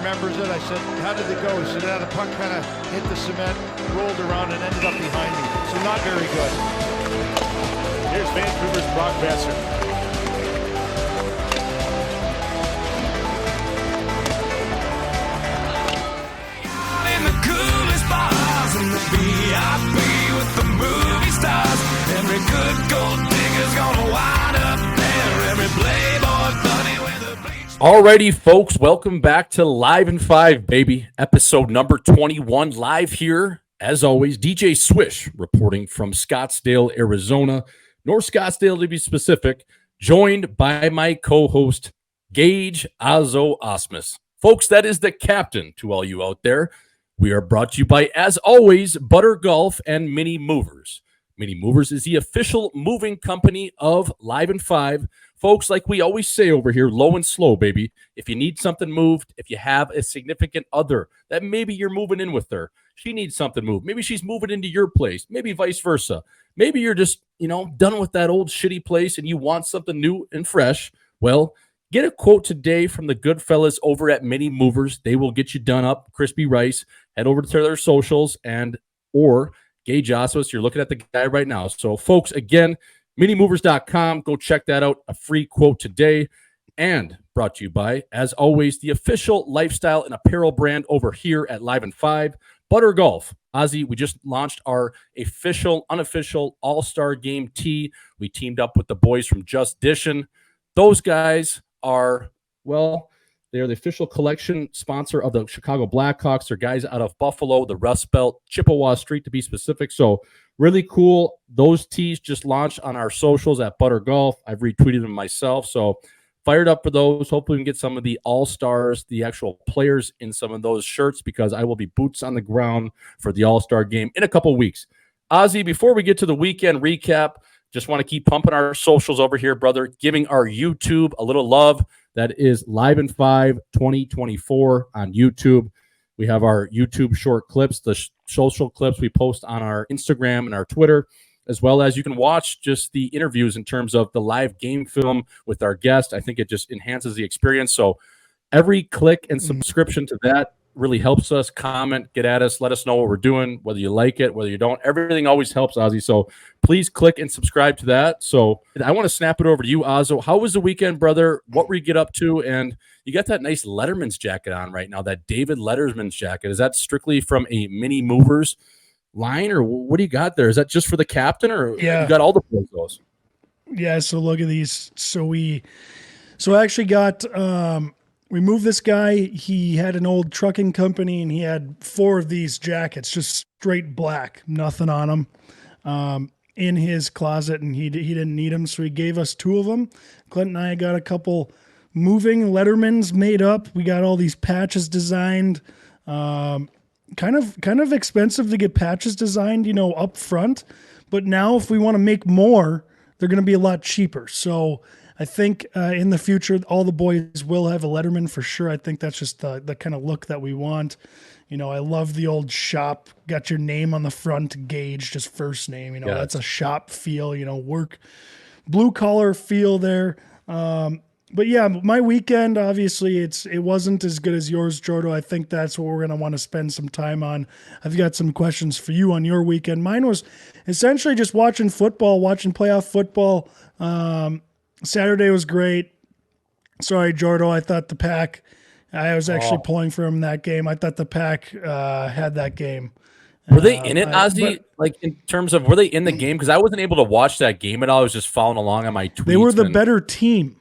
remembers it. I said, how did it go? He said, the puck kind of hit the cement, rolled around, and ended up behind me. So not very good. Here's Vancouver's Brock Boeser. In the coolest bars in the VIP with the movie stars. Every good gold digger's gonna wind up there. Every playboy bunny with a bleach. Alrighty, folks, welcome back to Live in 5, baby. Episode number 21, live here, as always. DJ Swish reporting from Scottsdale, Arizona. North Scottsdale, to be specific, joined by my co-host, Gage Ausmus. Folks, that is the captain to all you out there. We are brought to you by, as always, Butter Golf and Mini Movers. Mini Movers is the official moving company of Live in 5. Folks, like we always say over here, low and slow, baby. If you need something moved, if you have a significant other that maybe you're moving in with her, she needs something moved. Maybe she's moving into your place, maybe vice versa. Maybe you're just, done with that old shitty place and you want something new and fresh. Well, get a quote today from the good fellas over at Mini Movers. They will get you done up, crispy rice. Head over to their socials or Gage Ausmus. You're looking at the guy right now. So, folks, again, minimovers.com. Go check that out. A free quote today. And brought to you by, as always, the official lifestyle and apparel brand over here at Live in 5, Butter Golf. Ozzy, we just launched our unofficial AllStar Game tee. We teamed up with the boys from Just Dishin'. Those guys are, they are the official collection sponsor of the Chicago Blackhawks. They're guys out of Buffalo, the Rust Belt, Chippewa Street to be specific. So really cool. Those tees just launched on our socials at Butter Golf. I've retweeted them myself. So fired up for those. Hopefully we can get some of the All-Stars, the actual players in some of those shirts because I will be boots on the ground for the All-Star Game in a couple weeks. Ozzy, before we get to the weekend recap, just want to keep pumping our socials over here, brother, giving our YouTube a little love. That is Live in 5 2024 on YouTube. We have our YouTube short clips, the social clips we post on our Instagram and our Twitter, as well as you can watch just the interviews in terms of the live game film with our guest. I think it just enhances the experience. So every click and subscription to that really helps us. Comment, get at us, let us know what we're doing, whether you like it, whether you don't. Everything always helps, Ozzy. So please click and subscribe to that. So I want to snap it over to you, Ozzo. How was the weekend, brother? What were you get up to? And you got that nice Letterman's jacket on right now, that David Letterman's jacket. Is that strictly from a Mini Movers line, or what do you got there? Is that just for the captain, or you got all the those? Yeah, so look at these. So I actually got we moved this guy. He had an old trucking company and he had 4 of these jackets, just straight black, nothing on them, in his closet, and he didn't need them, so he gave us 2 of them. Clint and I got a couple moving Lettermans made up. We got all these patches designed. Kind of expensive to get patches designed, up front. But now if we want to make more, they're going to be a lot cheaper. So I think in the future, all the boys will have a Letterman for sure. I think that's just the kind of look that we want. I love the old shop, got your name on the front, Gage, just first name. That's a shop feel, work, blue collar feel there. But yeah, my weekend, obviously, it wasn't as good as yours, Jordo. I think that's what we're going to want to spend some time on. I've got some questions for you on your weekend. Mine was essentially just watching playoff football. Saturday was great. Sorry, Jordo, I thought the Pack, I was actually pulling for him that game. I thought the Pack had that game. Were they in it, Ozzy? In terms of, were they in the game? Because I wasn't able to watch that game at all. I was just following along on my tweets. They were the better team.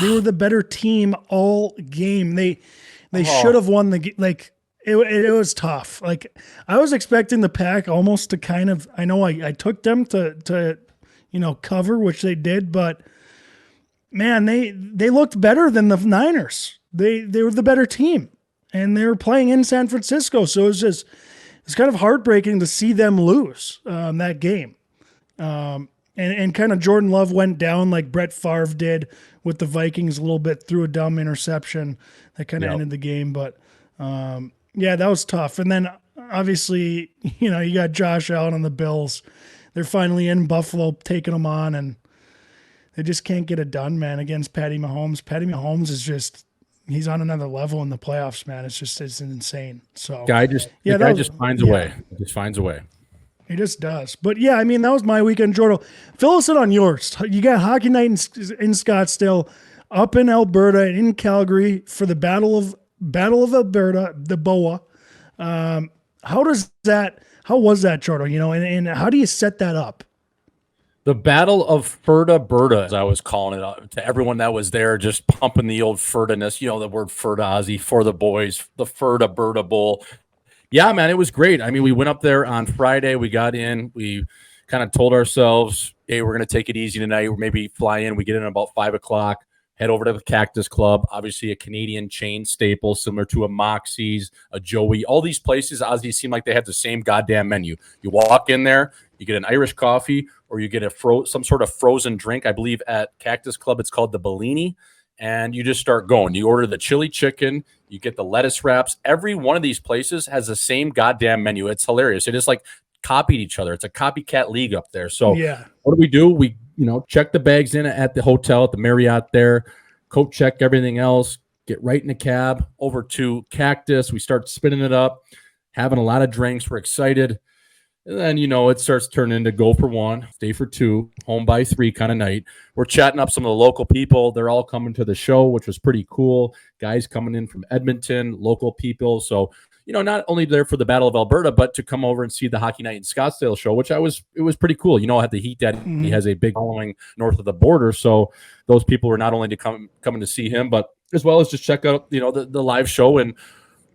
They were the better team all game. They should have won the game. It was tough. I was expecting the Pack almost to kind of, I know I took them to cover, which they did, but man, they looked better than the Niners. They were the better team, and they were playing in San Francisco. So it's kind of heartbreaking to see them lose that game. And kind of Jordan Love went down like Brett Favre did with the Vikings a little bit, threw a dumb interception that kind of ended the game. But that was tough. And then obviously, you got Josh Allen on the Bills. They're finally in Buffalo taking them on, and they just can't get it done, man, against Patty Mahomes. Patty Mahomes is just he's on another level in the playoffs, man. It's insane. So Guy just finds a way. He just finds a way. He just does. But yeah, I mean, that was my weekend, Jordan. Fill us in on yours. You got hockey night in Scottsdale, up in Alberta, in Calgary for the Battle of Alberta, the BOA. How was that, Jordan? You know, and how do you set that up? The Battle of Ferda, as I was calling it to everyone that was there, just pumping the old Ferda-ness, you know, the word Ferda, Ozzy, for the boys, the Ferda Bowl. Yeah, man, it was great. I mean, we went up there on Friday. We got in. We kind of told ourselves, hey, we're going to take it easy tonight. Or maybe fly in. We get in about 5 o'clock, head over to the Cactus Club, obviously a Canadian chain staple, similar to a Moxie's, a Joey. All these places, Ozzy, seem like they have the same goddamn menu. You walk in there, you get an Irish coffee, or you get some sort of frozen drink. I believe at Cactus Club it's called the Bellini, and you just start going. You order the chili chicken, you get the lettuce wraps. Every one of these places has the same goddamn menu. It's hilarious. It is like copied each other. It's a copycat league up there. So yeah, what do? We check the bags in at the hotel, at the Marriott there, coat check everything else, get right in the cab over to Cactus. We start spinning it up, having a lot of drinks. We're excited. And then, it starts turning into go for one, stay for two, home by three kind of night. We're chatting up some of the local people. They're all coming to the show, which was pretty cool. Guys coming in from Edmonton, local people. So, not only there for the Battle of Alberta, but to come over and see the Hockey Night in Scottsdale show, which it was pretty cool. I had the Heat Daddy. He has a big following north of the border. So those people were not only coming to see him, but as well as just check out, the live show. And,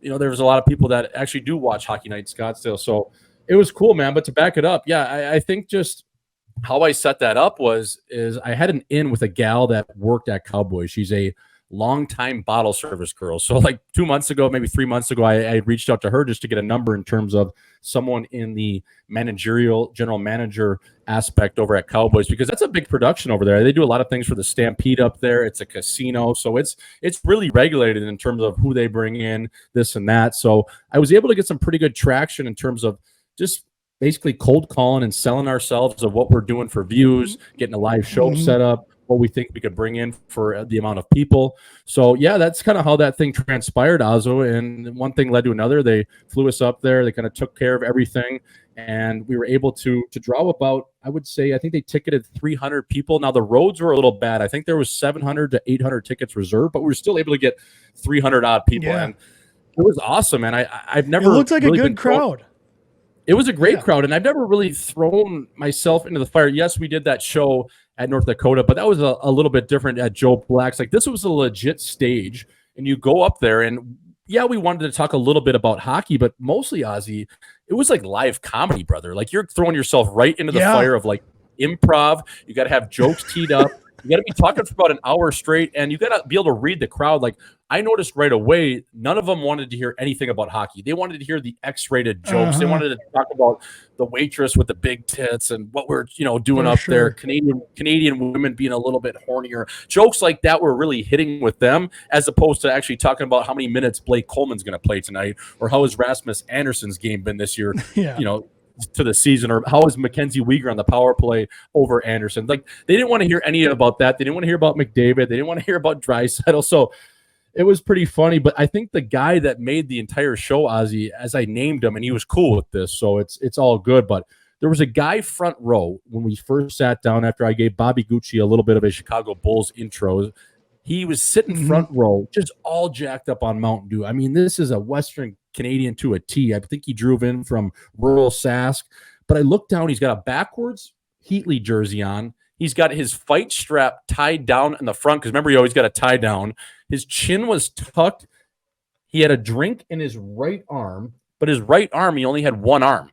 there was a lot of people that actually do watch Hockey Night in Scottsdale. So it was cool, man. But to back it up, yeah, I think just how I set that up is I had an in with a gal that worked at Cowboys. She's a longtime bottle service girl. So like 2 months ago, maybe 3 months ago, I reached out to her just to get a number in terms of someone in the managerial general manager aspect over at Cowboys, because that's a big production over there. They do a lot of things for the Stampede up there. It's a casino. So it's really regulated in terms of who they bring in, this and that. So I was able to get some pretty good traction in terms of just basically cold calling and selling ourselves of what we're doing for views, getting a live show set up, what we think we could bring in for the amount of people. So yeah, that's kind of how that thing transpired, Ozzo. And one thing led to another. They flew us up there. They kind of took care of everything. And we were able to draw about, I would say, I think they ticketed 300 people. Now the roads were a little bad. I think there was 700 to 800 tickets reserved, but we were still able to get 300 odd people. Yeah. And it was awesome. And I've never. It looked like really a good crowd. It was a great crowd, and I've never really thrown myself into the fire. Yes, we did that show at North Dakota, but that was a little bit different at Joe Black's. Like, this was a legit stage, and you go up there, and yeah, we wanted to talk a little bit about hockey, but mostly, Ozzy, it was like live comedy, brother. Like, you're throwing yourself right into the fire of like improv. You got to have jokes teed up. You got to be talking for about an hour straight, and you got to be able to read the crowd. Like, I noticed right away, none of them wanted to hear anything about hockey. They wanted to hear the X-rated jokes. They wanted to talk about the waitress with the big tits and what we're, doing up there. Canadian women being a little bit hornier. Jokes like that were really hitting with them, as opposed to actually talking about how many minutes Blake Coleman's going to play tonight, or how has Rasmus Anderson's game been this year. To the season, or how is Mackenzie Weegar on the power play over Anderson. Like, they didn't want to hear any about that. They didn't want to hear about McDavid. They didn't want to hear about Draisaitl. So it was pretty funny. But I think the guy that made the entire show, Ozzy, as I named him, and he was cool with this, so it's all good. But there was a guy front row when we first sat down after I gave Bobby Gucci a little bit of a Chicago Bulls intro. He was sitting front row, just all jacked up on Mountain Dew. I mean, this is a Western Canadian to a T. I think he drove in from rural Sask. But I looked down, he's got a backwards Heatley jersey on. He's got his fight strap tied down in the front, because remember, he always got a tie down. His chin was tucked. He had a drink in his right arm, but his right arm, he only had one arm.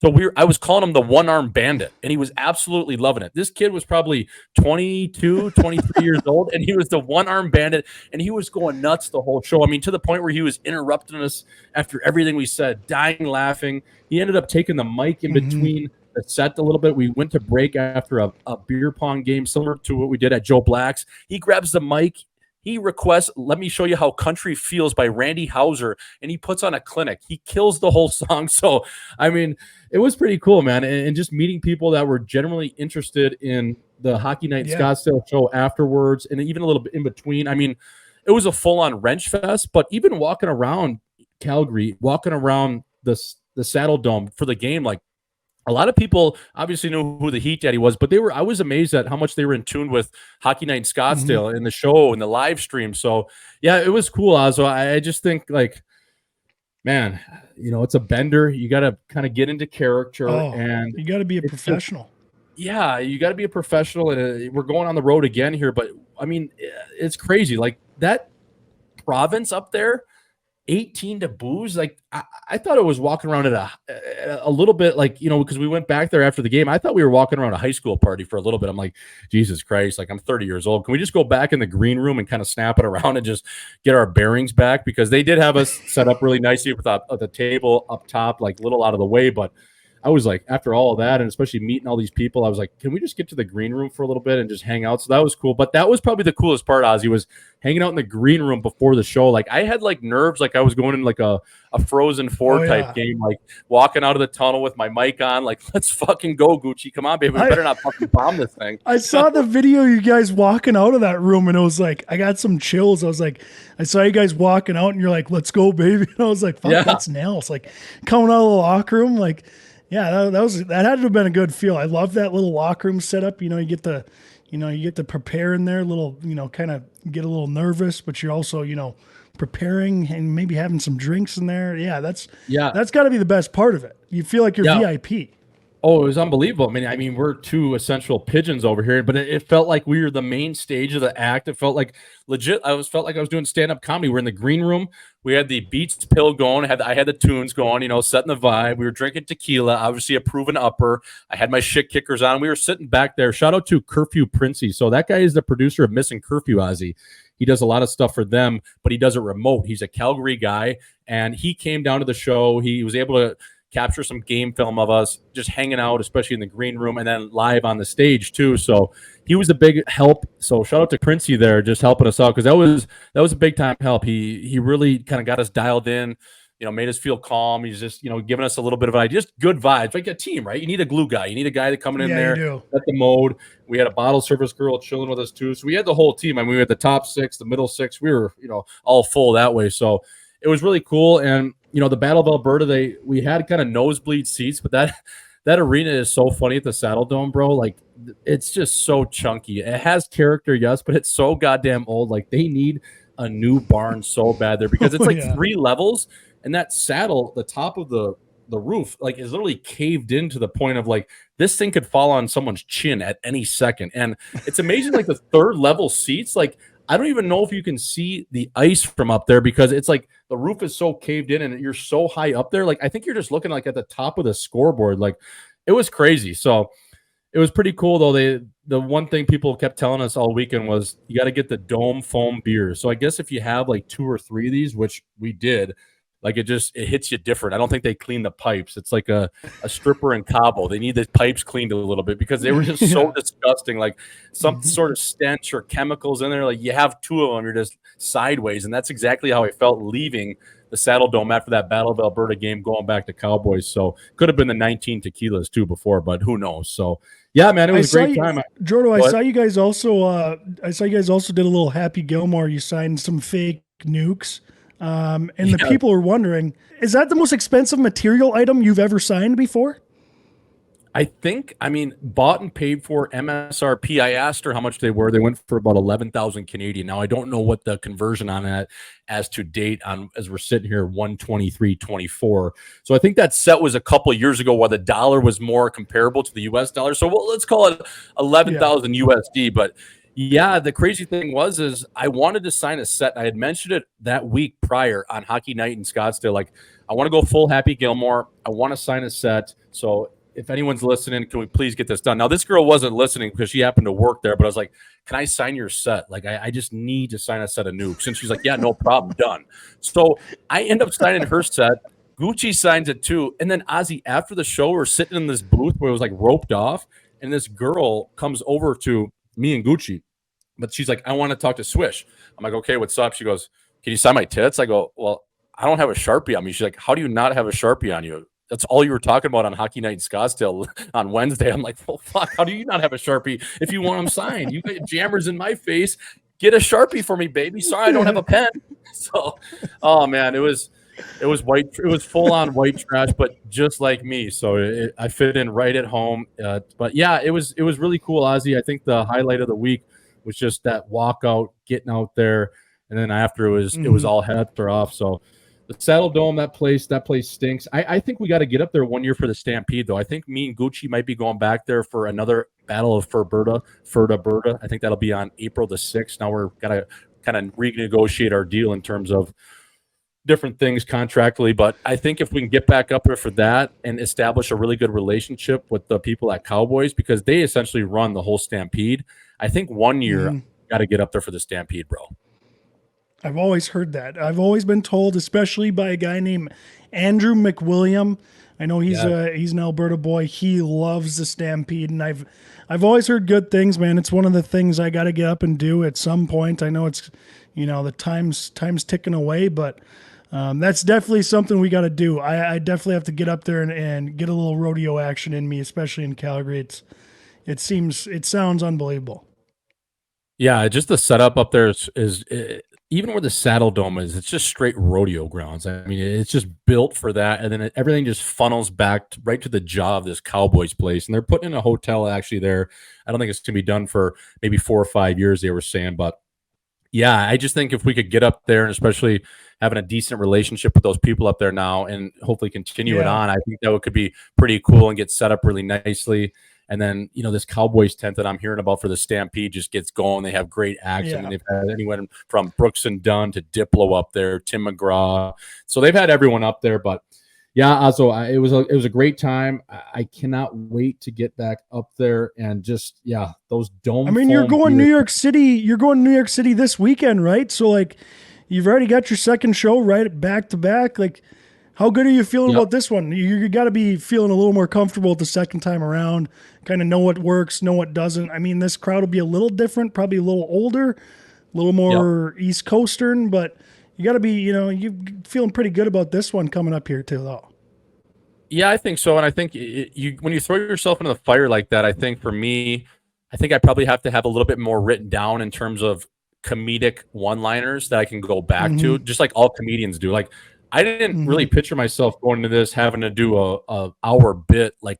So I was calling him the one-arm bandit, and he was absolutely loving it. This kid was probably 22, 23 years old, and he was the one-arm bandit, and he was going nuts the whole show. I mean, to the point where he was interrupting us after everything we said, dying laughing. He ended up taking the mic in between the set a little bit. We went to break after a beer pong game, similar to what we did at Joe Black's. He grabs the mic. He requests, "Let me show you how country feels" by Randy Houser, and he puts on a clinic. He kills the whole song. So, I mean, it was pretty cool, man. And just meeting people that were generally interested in the Hockey Night Scottsdale show afterwards, and even a little bit in between. I mean, it was a full-on wrench fest. But even walking around Calgary, walking around the Saddle Dome for the game, like a lot of people obviously knew who the Heat Daddy was, but I was amazed at how much they were in tune with Hockey Night in Scottsdale in the show and the live stream. So yeah, it was cool. Also, I just think like, man, it's a bender. You got to kind of get into character, and you got to be a professional. Yeah, you got to be a professional. And we're going on the road again here, but I mean, it's crazy. Like that province up there, 18 to Boes. Like I thought it was walking around at a little bit like, because we went back there after the game. I thought we were walking around a high school party for a little bit. I'm like, Jesus Christ, like I'm 30 years old. Can we just go back in the green room and kind of snap it around and just get our bearings back? Because they did have us set up really nicely with the table up top, like a little out of the way. But I was like, after all of that, and especially meeting all these people, I was like, can we just get to the green room for a little bit and just hang out? So that was cool. But that was probably the coolest part, Ozzy, was hanging out in the green room before the show. Like I had like nerves, like I was going in like a Frozen 4 type game, like walking out of the tunnel with my mic on, like, let's fucking go, Gucci. Come on, baby. We better not fucking bomb this thing. I saw the video you guys walking out of that room, and it was like, I got some chills. I was like, I saw you guys walking out, and you're like, let's go, baby. And I was like, fuck, that's nails. Like coming out of the locker room, like, yeah, that had to have been a good feel. I love that little locker room setup. You get to prepare in there, a little, kind of get a little nervous, but you're also, preparing and maybe having some drinks in there. Yeah, that's got to be the best part of it. You feel like you're VIP. Oh, it was unbelievable. I mean, we're two essential pigeons over here, but it felt like we were the main stage of the act. It felt like legit. Felt like I was doing stand-up comedy. We're in the green room. We had the Beats pill going. I had the tunes going, setting the vibe. We were drinking tequila, obviously a proven upper. I had my shit kickers on. We were sitting back there. Shout out to Curfew Princey. So that guy is the producer of Missing Curfew, Ozzy. He does a lot of stuff for them, but he does it remote. He's a Calgary guy, and he came down to the show. He was able to capture some game film of us just hanging out, especially in the green room, and then live on the stage too. So he was a big help. So shout out to Princey there, just helping us out, because that was a big time help. He really kind of got us dialed in, made us feel calm. He's just giving us a little bit of an idea, just good vibes, like a team, right? You need a glue guy, you need a guy that coming in there, set the mode. We had a bottle service girl chilling with us too, so we had the whole team. I mean, we had the top six, the middle six. We were all full that way. So it was really cool. And the Battle of Alberta, we had kind of nosebleed seats, but that arena is so funny at the Saddle Dome, bro. Like, it's just so chunky. It has character, yes, but it's so goddamn old. Like, they need a new barn so bad there, because it's like 3 levels, and that saddle, the top of the roof, like, is literally caved in to the point of like this thing could fall on someone's chin at any second. And it's amazing, like the 3rd level seats, like, I don't even know if you can see the ice from up there, because it's like the roof is so caved in and you're so high up there. Like, I think you're just looking like at the top of the scoreboard. Like, it was crazy. So it was pretty cool though. The one thing people kept telling us all weekend was you got to get the dome foam beers. So I guess if you have like 2 or 3 of these, which we did, like it hits you different. I don't think they clean the pipes. It's like a stripper in Cabo. They need the pipes cleaned a little bit, because they were just so disgusting. Like some sort of stench or chemicals in there. Like you have 2 of them, you're just sideways. And that's exactly how I felt leaving the Saddle Dome after that Battle of Alberta game, going back to Cowboys. So could have been the 19 tequilas too before, but who knows? So yeah, man, it was a great time. Jordo, I saw you guys also did a little Happy Gilmore. You signed some fake nukes. And the people are wondering, is that the most expensive material item you've ever signed before? I think, bought and paid for MSRP. I asked her how much they were. They went for about 11,000 Canadian. Now, I don't know what the conversion on that as to date as we're sitting here, 123.24. So I think that set was a couple of years ago, while the dollar was more comparable to the US dollar. So let's call it 11,000 USD. But yeah, the crazy thing is I wanted to sign a set. I had mentioned it that week prior on Hockey Night in Scottsdale. Like, I want to go full Happy Gilmore. I want to sign a set. So if anyone's listening, can we please get this done? Now, this girl wasn't listening because she happened to work there, but I was like, can I sign your set? Like, I just need to sign a set of nukes. And she's like, yeah, no problem, done. So I end up signing her set. Gucci signs it too. And then Ozzy, after the show, we're sitting in this booth where it was like roped off. And this girl comes over to me and Gucci, but she's like, I want to talk to Swish. I'm like, okay, what's up? She goes, can you sign my tits? I go, well, I don't have a Sharpie on me. She's like, how do you not have a Sharpie on you? That's all you were talking about on Hockey Night in Scottsdale on Wednesday. I'm like, well, fuck, how do you not have a Sharpie if you want them signed? You got jammers in my face. get a Sharpie for me, baby. Sorry, I don't have a pen. So, oh man, it was white. It was full on white trash, but just like me. So I fit in right at home. But yeah, it was really cool, Ozzy. I think the highlight of the week was just that walkout, getting out there, and then after it was all heads are off. So the Saddle Dome, that place stinks. I think we got to get up there one year for the Stampede, though. I think me and Gucci might be going back there for another Battle of Ferberta. I think that'll be on April the 6th. Now we're gonna kind of renegotiate our deal in terms of different things contractually, but I think if we can get back up there for that and establish a really good relationship with the people at Cowboys, because they essentially run the whole Stampede, I think one year got to get up there for the Stampede, bro. I've always heard that. I've always been told, especially by a guy named Andrew McWilliam. I know he's an Alberta boy. He loves the Stampede, and I've always heard good things, man. It's one of the things I got to get up and do at some point. I know it's, the time's ticking away, but that's definitely something we got to do. I definitely have to get up there and get a little rodeo action in me, especially in Calgary. It sounds unbelievable. Yeah, just the setup up there is even where the Saddle Dome is, it's just straight rodeo grounds. I mean, it's just built for that, and then everything just funnels back right to the jaw of this Cowboys place. And they're putting in a hotel actually there. I don't think it's going to be done for maybe 4 or 5 years, they were saying, but yeah, I just think if we could get up there and especially having a decent relationship with those people up there now and hopefully continue it on, I think that could be pretty cool and get set up really nicely. And then, this Cowboys tent that I'm hearing about for the Stampede just gets going. They have great action. And they've had anyone from Brooks and Dunn to Diplo up there, Tim McGraw. So they've had everyone up there. But yeah, also it was a great time. I cannot wait to get back up there and just those dome. I mean, you're going New York City. You're going to New York City this weekend, right? So like, you've already got your second show right back to back. Like, how good are you feeling about this one? You got to be feeling a little more comfortable the second time around. Kind of know what works, know what doesn't. I mean, this crowd will be a little different, probably a little older, a little more East Coastern, but you got to be, you feeling pretty good about this one coming up here too, though. Yeah, I think so. And I think when you throw yourself into the fire like that, I think for me, I probably have to have a little bit more written down in terms of comedic one-liners that I can go back to, just like all comedians do. Like, I didn't really picture myself going into this having to do a hour bit like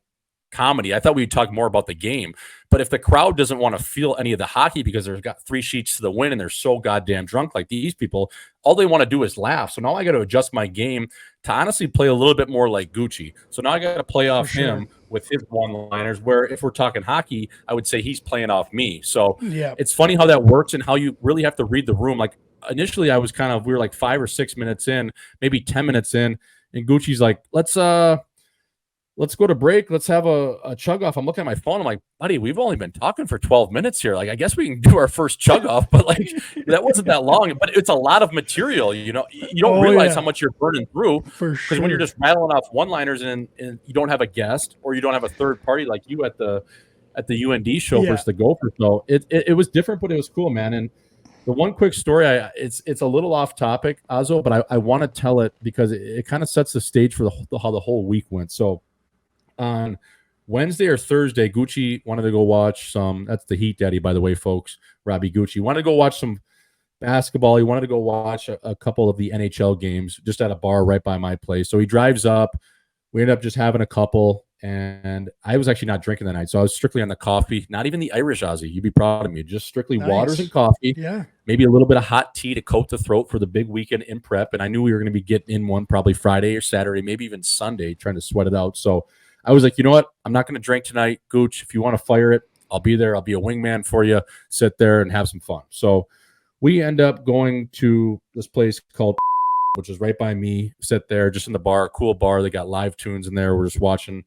comedy. I thought we'd talk more about the game. But if the crowd doesn't want to feel any of the hockey because they've got 3 sheets to the wind and they're so goddamn drunk like these people, all they want to do is laugh. So now I got to adjust my game to honestly play a little bit more like Gucci. So now I got to play off him with his one-liners, where if we're talking hockey, I would say he's playing off me. So it's funny how that works and how you really have to read the room. Like, initially we were like 5 or 6 minutes in, maybe 10 minutes in, and Gucci's like, let's go to break. Let's have a chug off. I'm looking at my phone. I'm like, buddy, we've only been talking for 12 minutes here. Like, I guess we can do our first chug off, but like, that wasn't that long, but it's a lot of material. You don't realize how much you're burning through, because when you're just rattling off one-liners and you don't have a guest or you don't have a third party like you at the UND show versus the Gopher. So it was different, but it was cool, man. And the one quick story, it's a little off topic, Azo, but I want to tell it because it kind of sets the stage for how the whole week went. So on Wednesday or Thursday, Gucci wanted to go watch some. That's the Heat Daddy, by the way, folks. Robbie Gucci wanted to go watch some basketball. He wanted to go watch a couple of the NHL games just at a bar right by my place. So he drives up. We ended up just having a couple. And I was actually not drinking that night, so I was strictly on the coffee. Not even the Irish, Ozzy. You'd be proud of me. Just strictly waters and coffee. Yeah. Maybe a little bit of hot tea to coat the throat for the big weekend in prep. And I knew we were going to be getting in one probably Friday or Saturday, maybe even Sunday, trying to sweat it out. So I was like, you know what? I'm not going to drink tonight, Gooch. If you want to fire it, I'll be there. I'll be a wingman for you. Sit there and have some fun. So we end up going to this place called, which is right by me. Sit there just in the bar, cool bar. They got live tunes in there. We're just watching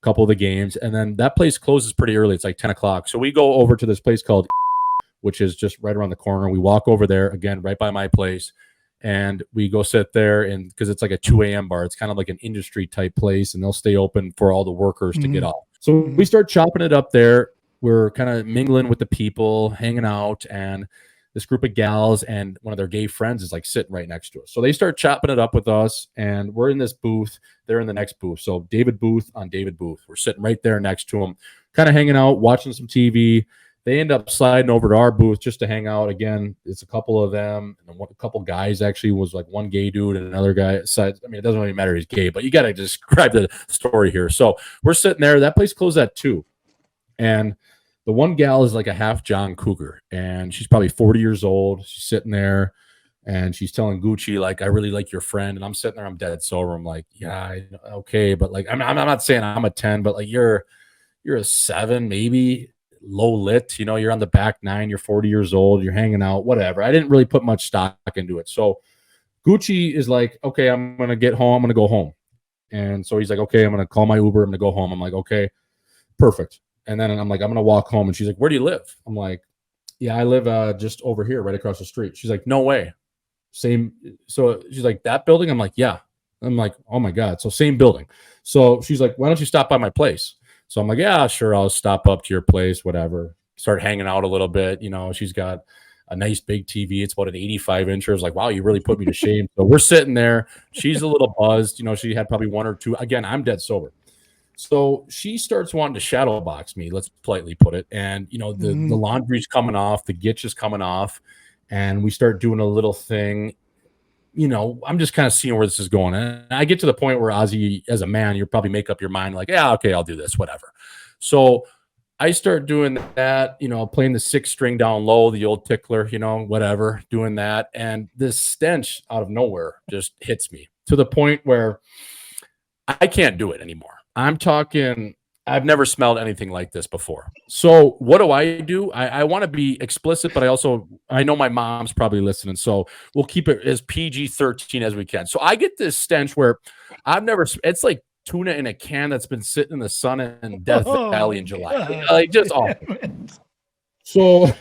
couple of the games, and then that place closes pretty early. It's like 10 o'clock. So we go over to this place called, which is just right around the corner. We walk over there, again, right by my place, and we go sit there, and because it's like a 2 a.m. bar, it's kind of like an industry type place, and they'll stay open for all the workers to get off. So we start chopping it up there. We're kind of mingling with the people, hanging out, and this group of gals and one of their gay friends is like sitting right next to us. So they start chopping it up with us, and we're in this booth. They're in the next booth. So David Booth on David Booth. We're sitting right there next to him, kind of hanging out, watching some TV. they end up sliding over to our booth just to hang out. Again, it's a couple of them, and a couple guys actually was like one gay dude and another guy. So, I mean, it doesn't really matter he's gay, but you got to describe the story here. So we're sitting there. That place closed at 2, and the one gal is like a half John Cougar, and she's probably 40 years old. She's sitting there, and she's telling Gucci, like, I really like your friend. And I'm sitting there, I'm dead sober. I'm like, yeah, okay, but like, I'm not saying I'm a 10, but like you're a 7, maybe low lit. You know, you're on the back 9. You're 40 years old. You're hanging out, whatever. I didn't really put much stock into it. So Gucci is like, okay, I'm gonna get home. I'm gonna go home. And so he's like, okay, I'm gonna call my Uber. I'm gonna go home. I'm like, okay, perfect. And then I'm like, I'm going to walk home. And she's like, where do you live? I'm like, yeah, I live just over here, right across the street. She's like, no way. Same. So she's like, that building? I'm like, yeah. I'm like, oh my God. So same building. So she's like, why don't you stop by my place? So I'm like, yeah, sure. I'll stop up to your place, whatever. Start hanging out a little bit. You know, she's got a nice big TV. It's about an 85-incher. I was like, wow, you really put me to shame. So we're sitting there. She's a little buzzed. You know, she had probably 1 or 2. Again, I'm dead sober. So she starts wanting to shadow box me, let's politely put it. And, you know, the laundry's coming off, the gitch is coming off, and we start doing a little thing. You know, I'm just kind of seeing where this is going. And I get to the point where Ozzy, as a man, you'll probably make up your mind like, yeah, okay, I'll do this, whatever. So I start doing that, you know, playing the 6 string down low, the old tickler, you know, whatever, doing that. And this stench out of nowhere just hits me to the point where I can't do it anymore. I'm talking, I've never smelled anything like this before. So what do? I want to be explicit, but I know my mom's probably listening. So we'll keep it as PG-13 as we can. So I get this stench where it's like tuna in a can that's been sitting in the sun in Death Valley in July. Like just awful. So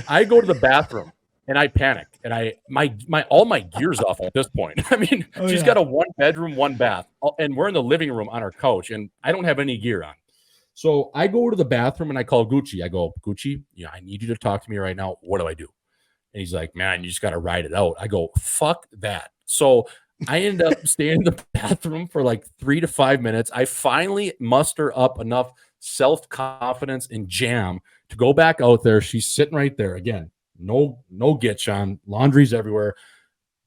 I go to the bathroom and I panic, and all my gear's off at this point. I mean, she's got a 1-bedroom, 1 bath, and we're in the living room on our couch, and I don't have any gear on. So I go to the bathroom and I call Gucci. I go, Gucci, yeah, I need you to talk to me right now. What do I do? And he's like, man, you just got to ride it out. I go, fuck that. So I end up staying in the bathroom for like 3 to 5 minutes. I finally muster up enough self-confidence and jam to go back out there. She's sitting right there again. No gitch on, laundry's everywhere.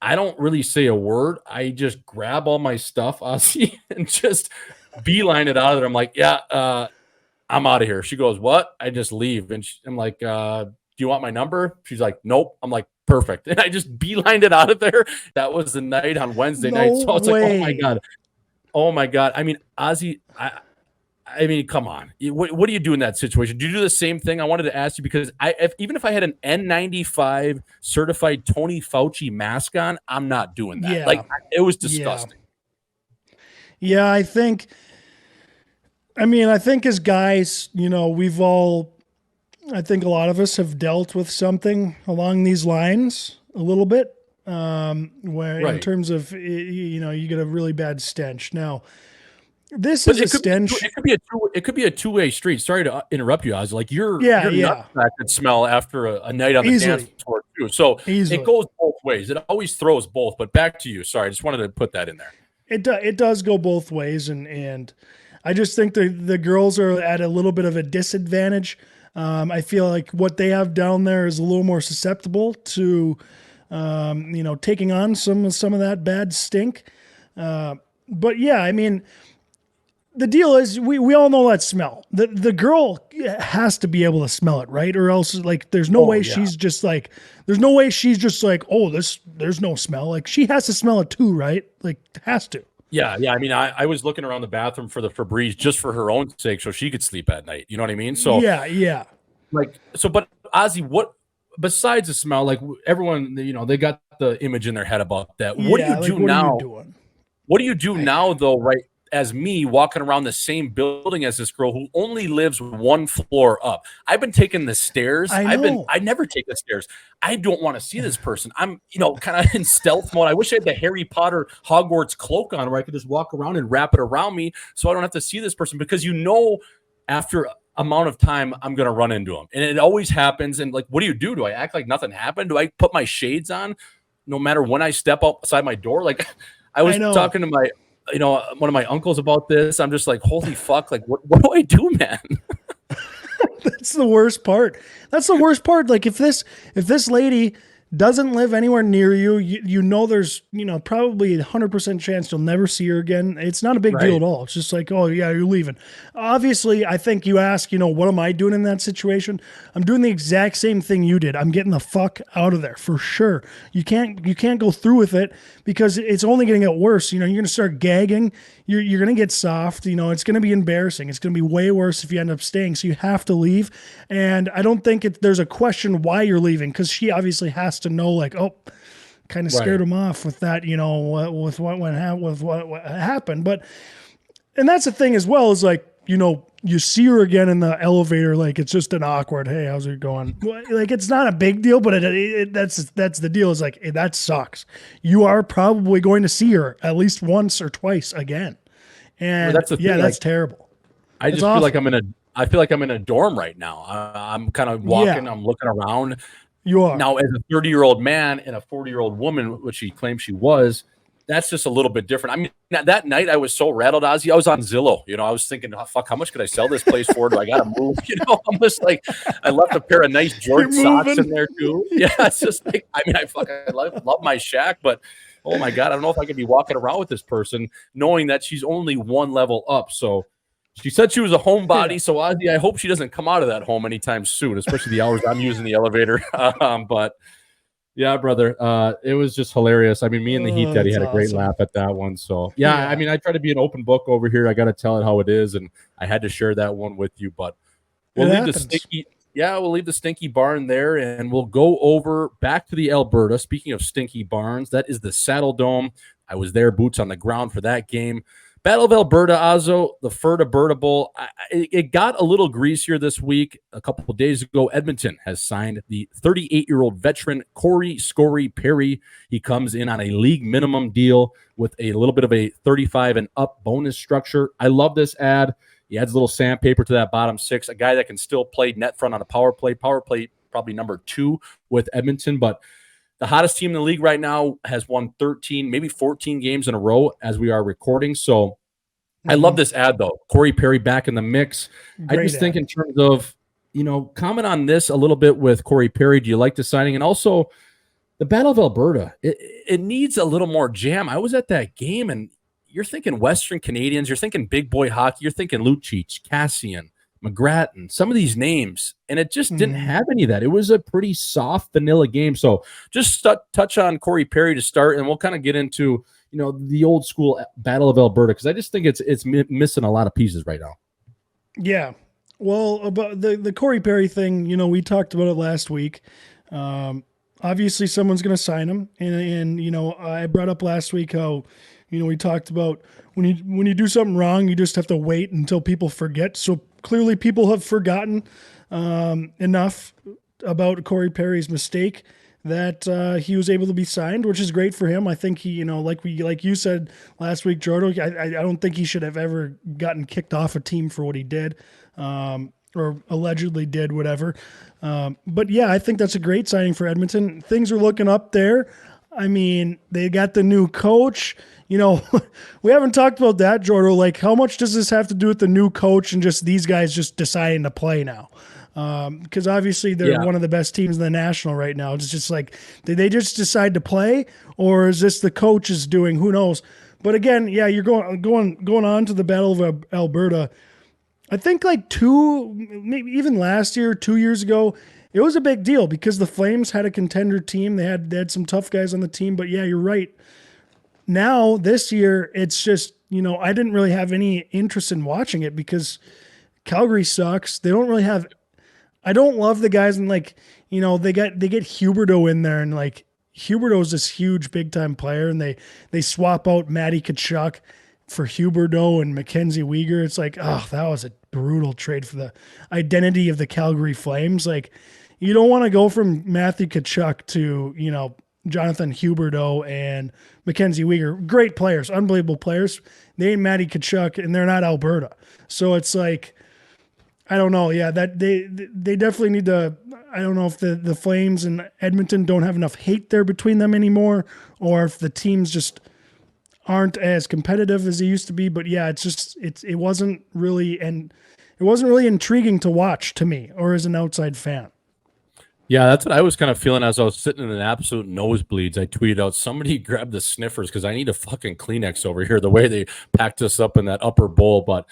I don't really say a word. I just grab all my stuff, Ozzy, and just beeline it out of there. I'm like, yeah, I'm out of here. She goes, what? I just leave. And I'm like, do you want my number? She's like, nope. I'm like, perfect. And I just beelined it out of there. That was the night on Wednesday night. So it's like, oh my God. Oh my God. I mean, Ozzy, I mean, come on. What do you do in that situation? Do you do the same thing? I wanted to ask you because even if I had an N95 certified Tony Fauci mask on, I'm not doing that. Yeah. It was disgusting. Yeah, I think as guys, you know, I think a lot of us have dealt with something along these lines a little bit, where in terms of, you know, you get a really bad stench. Now, this is a stench. It could be a two-way street. Sorry to interrupt you, Oz. Like your nutsack could smell after a night on the dance floor too. So it goes both ways. It always throws both. But back to you. Sorry, I just wanted to put that in there. It does go both ways, and I just think the girls are at a little bit of a disadvantage. I feel like what they have down there is a little more susceptible to, you know, taking on some of that bad stink. But yeah, I mean, the deal is we all know that smell. The girl has to be able to smell it, right? Or else, like, there's no way she's just like, oh, there's no smell. Like, she has to smell it too, right? Like, has to. Yeah. I mean, I was looking around the bathroom for the Febreze just for her own sake, so she could sleep at night. You know what I mean? So yeah. Like, so, but Ozzy, what besides the smell? Like, everyone, you know, they got the image in their head about that. What do you do now? What do you do now, though? Right. As me walking around the same building as this girl who only lives 1 floor up. I've been taking the stairs. I never take the stairs. I don't want to see this person. I'm, you know, kind of in stealth mode. I wish I had the Harry Potter Hogwarts cloak on where I could just walk around and wrap it around me so I don't have to see this person, because, you know, after amount of time I'm going to run into them. And it always happens. And like, what do? Do I act like nothing happened? Do I put my shades on no matter when I step outside my door? Like, I was talking to one of my uncles about this. I'm just like, holy fuck, like, what do I do, man? That's the worst part. That's the worst part. Like if this lady doesn't live anywhere near you, you know there's, probably a 100% chance you'll never see her again. It's not a big deal Right. at all. It's just like, oh yeah, you're leaving. Obviously, I think you ask, what am I doing in that situation? I'm doing the exact same thing you did. I'm getting the fuck out of there for sure. You can't go through with it because it's only going to get worse. You're going to start gagging. You're going to get soft. It's going to be embarrassing. It's going to be way worse if you end up staying. So you have to leave. And I don't think there's a question why you're leaving, because she obviously has to know, like, oh, kind of scared him off with that, with what happened. But, and that's the thing as well, is like, you see her again in the elevator, like it's just an awkward, hey, how's it going? Like it's not a big deal, but that's the deal. Is like, that sucks. You are probably going to see her at least once or twice again, and Well, that's the thing, that's terrible. I just feel like I feel like I'm in a dorm right now. I'm kind of walking, Yeah. I'm looking around. You are Now, as a 30-year-old man and a 40-year-old woman, which she claimed she was, that's just a little bit different. I mean, that night I was so rattled, Ozzy. I was on Zillow. I was thinking, oh, fuck, how much could I sell this place for? Do I got to move? I'm just like, I left a pair of nice Jordan socks in there too. Yeah, it's just like, I mean, I love my shack, but oh my God, I don't know if I could be walking around with this person knowing that she's only one level up. So she said she was a homebody. Yeah. So Ozzy, I hope she doesn't come out of that home anytime soon, especially the hours I'm using the elevator. But yeah, brother, it was just hilarious. I mean, me and the Heat Daddy had a great laugh at that one. So yeah, I mean, I try to be an open book over here. I got to tell it how it is, and I had to share that one with you. But we'll leave the Stinky Barn there, and we'll go over back to the Alberta. Speaking of Stinky Barns, that is the Saddle Dome. I was there, boots on the ground for that game. Battle of Alberta, Ozzo, the Ferta Bowl. It got a little greasier this week. A couple of days ago, Edmonton has signed the 38-year-old veteran Corey Scory Perry. He comes in on a league minimum deal with a little bit of a 35 and up bonus structure. I love this ad. He adds a little sandpaper to that bottom six, a guy that can still play net front on a power play. Power play probably number 2 with Edmonton, but the hottest team in the league right now has won 13, maybe 14 games in a row as we are recording. So I love this ad, though. Corey Perry back in the mix. Great I just think ad. in terms of, comment on this a little bit with Corey Perry. Do you like the signing? And also the Battle of Alberta. It needs a little more jam. I was at that game, and you're thinking Western Canadians. You're thinking big boy hockey. You're thinking Lucic, Cassian, McGrattan, some of these names, and it just didn't have any of that. It was a pretty soft vanilla game. So just touch on Corey Perry to start, and we'll kind of get into the old school Battle of Alberta, because I just think it's missing a lot of pieces right now. Yeah. Well, about the Corey Perry thing, we talked about it last week. Obviously someone's going to sign him. And, I brought up last week how, we talked about when you do something wrong, you just have to wait until people forget. So clearly people have forgotten enough about Corey Perry's mistake that he was able to be signed, which is great for him. I think he, like you said last week, Jordo, I don't think he should have ever gotten kicked off a team for what he did, or allegedly did, whatever. But yeah, I think that's a great signing for Edmonton. Things are looking up there. I mean, they got the new coach. We haven't talked about that, Jordo. Like, how much does this have to do with the new coach and just these guys just deciding to play now? Because obviously they're one of the best teams in the national right now. It's just like, did they just decide to play, or is this the coach is doing? Who knows? But again, yeah, you're going on to the Battle of Alberta. I think like maybe even last year, 2 years ago, it was a big deal because the Flames had a contender team. They had some tough guys on the team. But yeah, you're right. Now this year, it's just I didn't really have any interest in watching it because Calgary sucks. They don't really have. I don't love the guys, and they get Huberdeau in there, and like Huberdeau's this huge big time player, and they swap out Matty Tkachuk for Huberdeau and Mackenzie Weegar. It's like, oh, that was a brutal trade for the identity of the Calgary Flames. Like, you don't want to go from Matthew Tkachuk to Jonathan Huberdeau and Mackenzie Weegar. Great players, unbelievable players. They ain't Matty Tkachuk, and they're not Alberta. So it's like, I don't know. Yeah, that they definitely need to. I don't know if the Flames and Edmonton don't have enough hate there between them anymore, or if the teams just aren't as competitive as they used to be. But yeah, it wasn't really, and it wasn't really intriguing to watch to me or as an outside fan. Yeah, that's what I was kind of feeling as I was sitting in an absolute nosebleeds. I tweeted out, somebody grab the sniffers because I need a fucking Kleenex over here, the way they packed us up in that upper bowl. But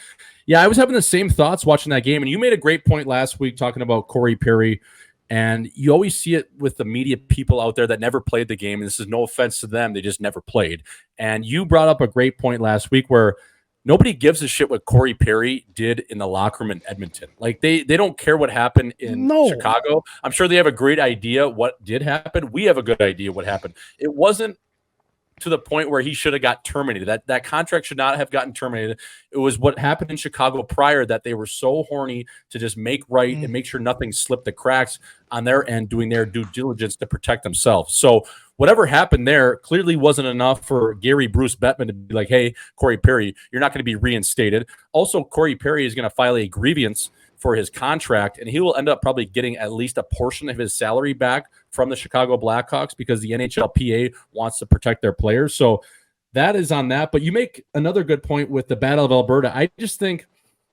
yeah, I was having the same thoughts watching that game. And you made a great point last week talking about Corey Perry. And you always see it with the media people out there that never played the game. And this is no offense to them. They just never played. And you brought up a great point last week where nobody gives a shit what Corey Perry did in the locker room in Edmonton. Like they don't care what happened in Chicago. I'm sure they have a great idea what did happen. We have a good idea what happened. It wasn't to the point where he should have got terminated. That contract should not have gotten terminated. It was what happened in Chicago prior that they were so horny to just make right and make sure nothing slipped the cracks on their end, doing their due diligence to protect themselves. So whatever happened there clearly wasn't enough for Gary Bruce Bettman to be like, hey, Corey Perry, you're not going to be reinstated. Also, Corey Perry is going to file a grievance for his contract, and he will end up probably getting at least a portion of his salary back from the Chicago Blackhawks because the NHLPA wants to protect their players. So that is on that. But you make another good point with the Battle of Alberta. I just think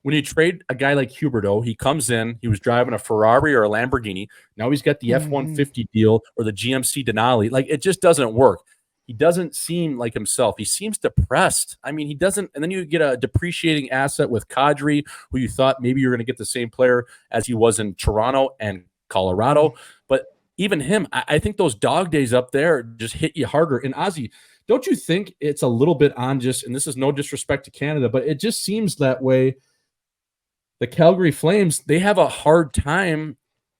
when you trade a guy like Huberdeau, he comes in, he was driving a Ferrari or a Lamborghini. Now he's got the F-150 deal or the GMC Denali. Like, it just doesn't work. He doesn't seem like himself. He seems depressed. I mean, he doesn't. And then you get a depreciating asset with Kadri, who you thought maybe you're going to get the same player as he was in Toronto and Colorado. But even him, I think those dog days up there just hit you harder. And Ozzy, don't you think it's a little bit on just, and this is no disrespect to Canada, but it just seems that way. The Calgary Flames, they have a hard time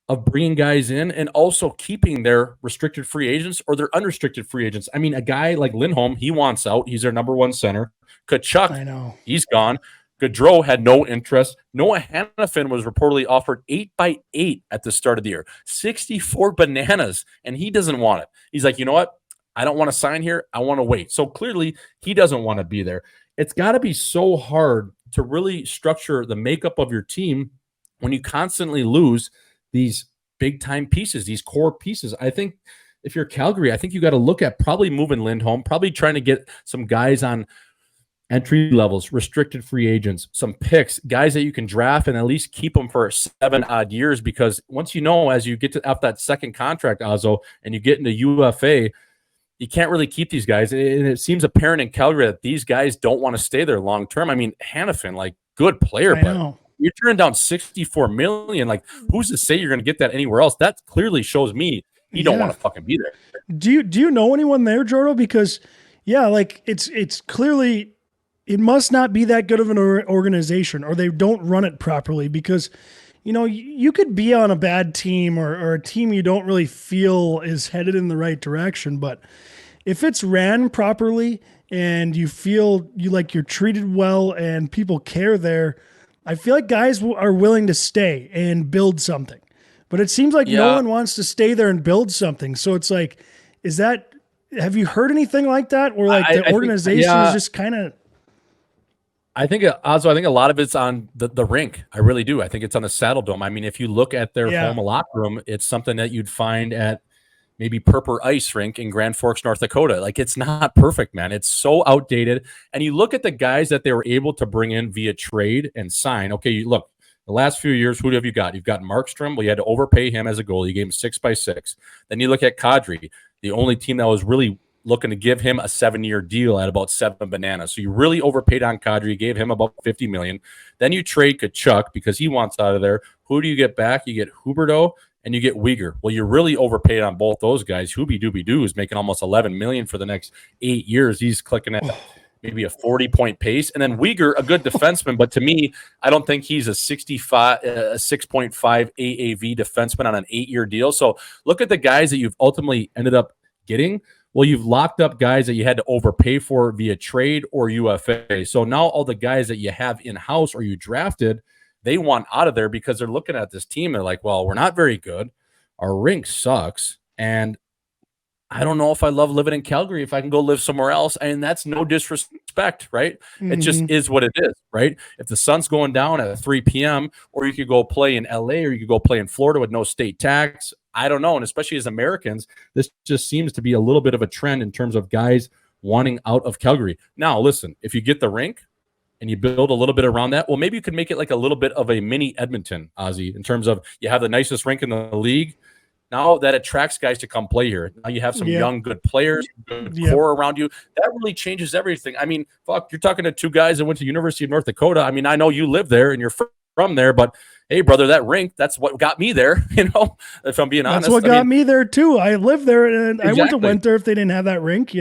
of bringing guys in and also keeping their restricted free agents or their unrestricted free agents. I mean, a guy like Lindholm, he wants out. He's their number one center. Kachuk, I know, he's gone. Gaudreau had no interest. Noah Hannafin was reportedly offered 8x8 at the start of the year, 64 bananas, and he doesn't want it. He's like, you know what? I don't want to sign here. I want to wait. So clearly he doesn't want to be there. It's got to be so hard to really structure the makeup of your team when you constantly lose these big-time pieces, these core pieces. I think if you're Calgary, I think you got to look at probably moving Lindholm, probably trying to get some guys on entry levels, restricted free agents, some picks, guys that you can draft and at least keep them for 7 odd years. Because once you know, as you get to after that second contract, Ozzo, and you get into UFA, you can't really keep these guys. And it seems apparent in Calgary that these guys don't want to stay there long term. I mean, Hannafin, like, good player, but you're turning down $64 million. Like, who's to say you're going to get that anywhere else? That clearly shows me you don't want to fucking be there. Do you know anyone there, Jordo? Because like it's clearly, it must not be that good of an organization, or they don't run it properly. Because you could be on a bad team or a team you don't really feel is headed in the right direction, but if it's ran properly and you feel you're treated well and people care there, I feel like guys are willing to stay and build something. But it seems like no one wants to stay there and build something. So it's like, have you heard anything like that? Or like the organization is just kind of... I think also, a lot of it's on the rink. I really do. I think it's on the Saddle Dome. I mean, if you look at their home locker room, it's something that you'd find at maybe Purper Ice Rink in Grand Forks, North Dakota. Like, it's not perfect, man. It's so outdated. And you look at the guys that they were able to bring in via trade and sign. Okay, you look, the last few years, who have you got? You've got Markstrom. Well, you had to overpay him as a goalie. You gave him 6x6. Then you look at Kadri, the only team that was really looking to give him a 7-year deal at about 7 bananas. So you really overpaid on Kadri, gave him about $50 million. Then you trade Kachuk because he wants out of there. Who do you get back? You get Huberdeau and you get Uyghur. Well, you really overpaid on both those guys. Hooby Dooby Doo is making almost $11 million for the next 8 years. He's clicking at maybe a 40-point pace. And then Uyghur, a good defenseman, but to me, I don't think he's a 6.5 AAV defenseman on an 8-year deal. So look at the guys that you've ultimately ended up getting. Well, you've locked up guys that you had to overpay for via trade or UFA. So now all the guys that you have in-house or you drafted, they want out of there because they're looking at this team. They're like, well, we're not very good. Our rink sucks. And I don't know if I love living in Calgary if I can go live somewhere else. And that's no disrespect, right? It just is what it is, right? If the sun's going down at 3 p.m., or you could go play in LA, or you could go play in Florida with no state tax, I don't know. And especially as Americans, this just seems to be a little bit of a trend in terms of guys wanting out of Calgary. Now, listen, if you get the rink and you build a little bit around that, well, maybe you could make it like a little bit of a mini Edmonton, Ozzy, in terms of you have the nicest rink in the league. Now that attracts guys to come play here. Now you have some young, good players, good core around you. That really changes everything. I mean, fuck, you're talking to two guys that went to University of North Dakota. I mean, I know you live there and you're from there, but hey, brother, that rink, that's what got me there, if I'm being honest. That's what got me there, too. I lived there, and I wouldn't have went there if they didn't have that rink,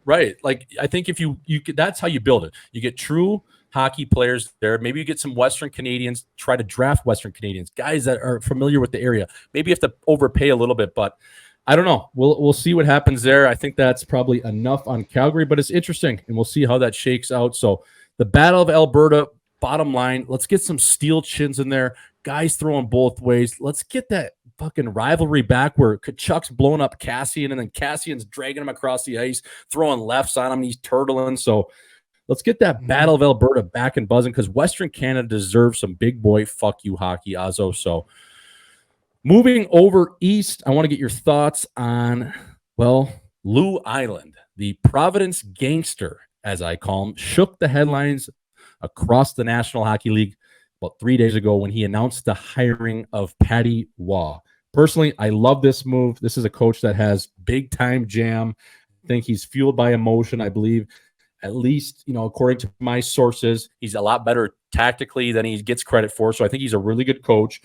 Right. Like, I think if you that's how you build it. You get true hockey players there. Maybe you get some Western Canadians, try to draft Western Canadians, guys that are familiar with the area. Maybe you have to overpay a little bit, but I don't know. We'll see what happens there. I think that's probably enough on Calgary, but it's interesting, and we'll see how that shakes out. So the Battle of Alberta, bottom line, let's get some steel chins in there. Guys throwing both ways. Let's get that fucking rivalry back where Kachuk's blowing up Cassian, and then Cassian's dragging him across the ice, throwing lefts on him, and he's turtling. So let's get that Battle of Alberta back and buzzing, because Western Canada deserves some big boy fuck you hockey, Ozzo. So moving over east, I want to get your thoughts on, Lou Island, the Providence gangster, as I call him, shook the headlines across the National Hockey League about 3 days ago when he announced the hiring of Patty Waugh. Personally, I love this move. This is a coach that has big-time jam. I think he's fueled by emotion, I believe. At least, according to my sources, he's a lot better tactically than he gets credit for. So I think he's a really good coach.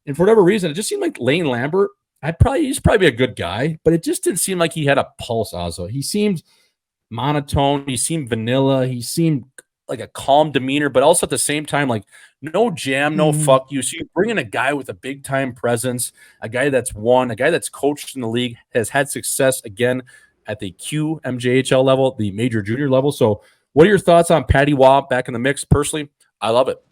And for whatever reason, it just seemed like Lane Lambert, he's probably a good guy, but it just didn't seem like he had a pulse, Ozzo. He seemed monotone. He seemed vanilla. He seemed like a calm demeanor, but also at the same time, like no jam, no fuck you. So you bring in a guy with a big time presence, a guy that's won, a guy that's coached in the league, has had success again at the QMJHL level, the major junior level. So what are your thoughts on Patty Waugh back in the mix? Personally, I love it.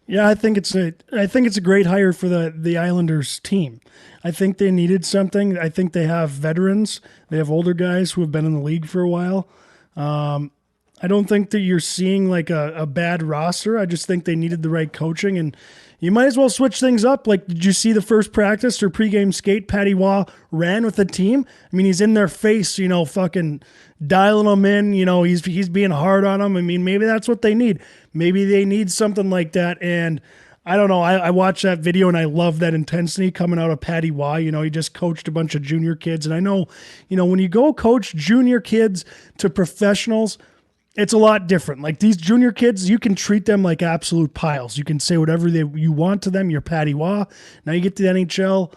Yeah, I think it's a great hire for the Islanders team. I think they needed something. I think they have veterans. They have older guys who have been in the league for a while. I don't think that you're seeing like a bad roster. I just think they needed the right coaching, and you might as well switch things up. Like, did you see the first practice or pregame skate Patty Waugh ran with the team? I mean, he's in their face, fucking dialing them in. He's being hard on them. I mean, maybe that's what they need. Maybe they need something like that. And I don't know. I watched that video and I love that intensity coming out of Patty Waugh. He just coached a bunch of junior kids. And I know, when you go coach junior kids to professionals, it's a lot different. Like these junior kids, you can treat them like absolute piles. You can say whatever you want to them. You're Patty Waugh. Now you get to the NHL,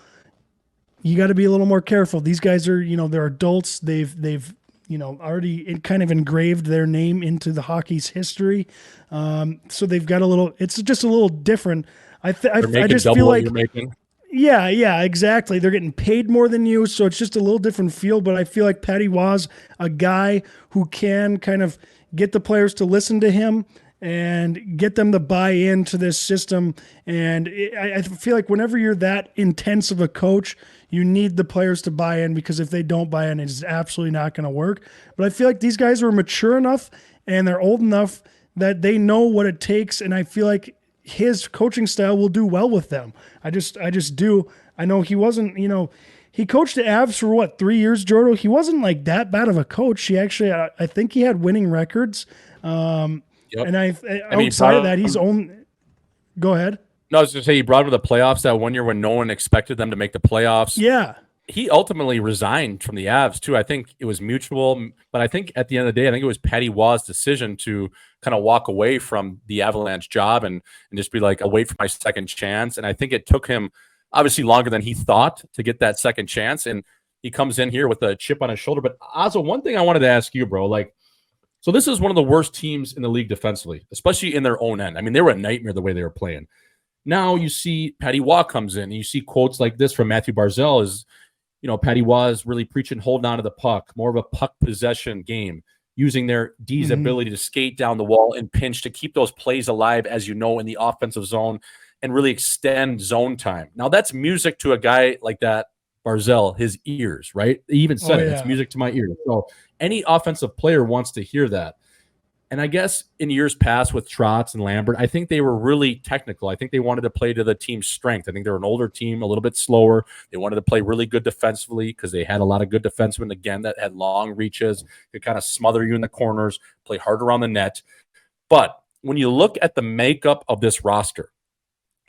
you got to be a little more careful. These guys are, they're adults. They've already kind of engraved their name into the hockey's history. So they've got it's just a little different. I just feel like, yeah, exactly. They're getting paid more than you. So it's just a little different feel, but I feel like Patty Waugh's a guy who can kind of get the players to listen to him and get them to buy into this system. And I feel like whenever you're that intense of a coach, you need the players to buy in, because if they don't buy in, it's absolutely not going to work. But I feel like these guys are mature enough and they're old enough that they know what it takes. And I feel like his coaching style will do well with them. I just do. I know he wasn't, he coached the Avs for 3 years, Jordo. He wasn't like that bad of a coach. He actually, I think he had winning records. And outside of that, he's only. Go ahead. No, I was going to say he brought him to the playoffs that 1 year when no one expected them to make the playoffs. Yeah. He ultimately resigned from the Avs too. I think it was mutual, but I think at the end of the day, I think it was Patty Waugh's decision to kind of walk away from the Avalanche job and just be like, I'll wait for my second chance. And I think it took him obviously longer than he thought to get that second chance. And he comes in here with a chip on his shoulder. But Ozzo, one thing I wanted to ask you, bro, so this is one of the worst teams in the league defensively, especially in their own end. I mean, they were a nightmare the way they were playing. Now you see Patty Waugh comes in and you see quotes like this from Matthew Barzal is, Patty Waugh is really preaching holding on to the puck, more of a puck possession game, using their D's ability to skate down the wall and pinch to keep those plays alive, as in the offensive zone, and really extend zone time. Now that's music to a guy like that, Barzal, his ears, right? He even said it's music to my ears. So any offensive player wants to hear that. And I guess in years past with Trotz and Lambert, I think they were really technical. I think they wanted to play to the team's strength. I think they're an older team, a little bit slower. They wanted to play really good defensively because they had a lot of good defensemen, again, that had long reaches, could kind of smother you in the corners, play hard around the net. But when you look at the makeup of this roster,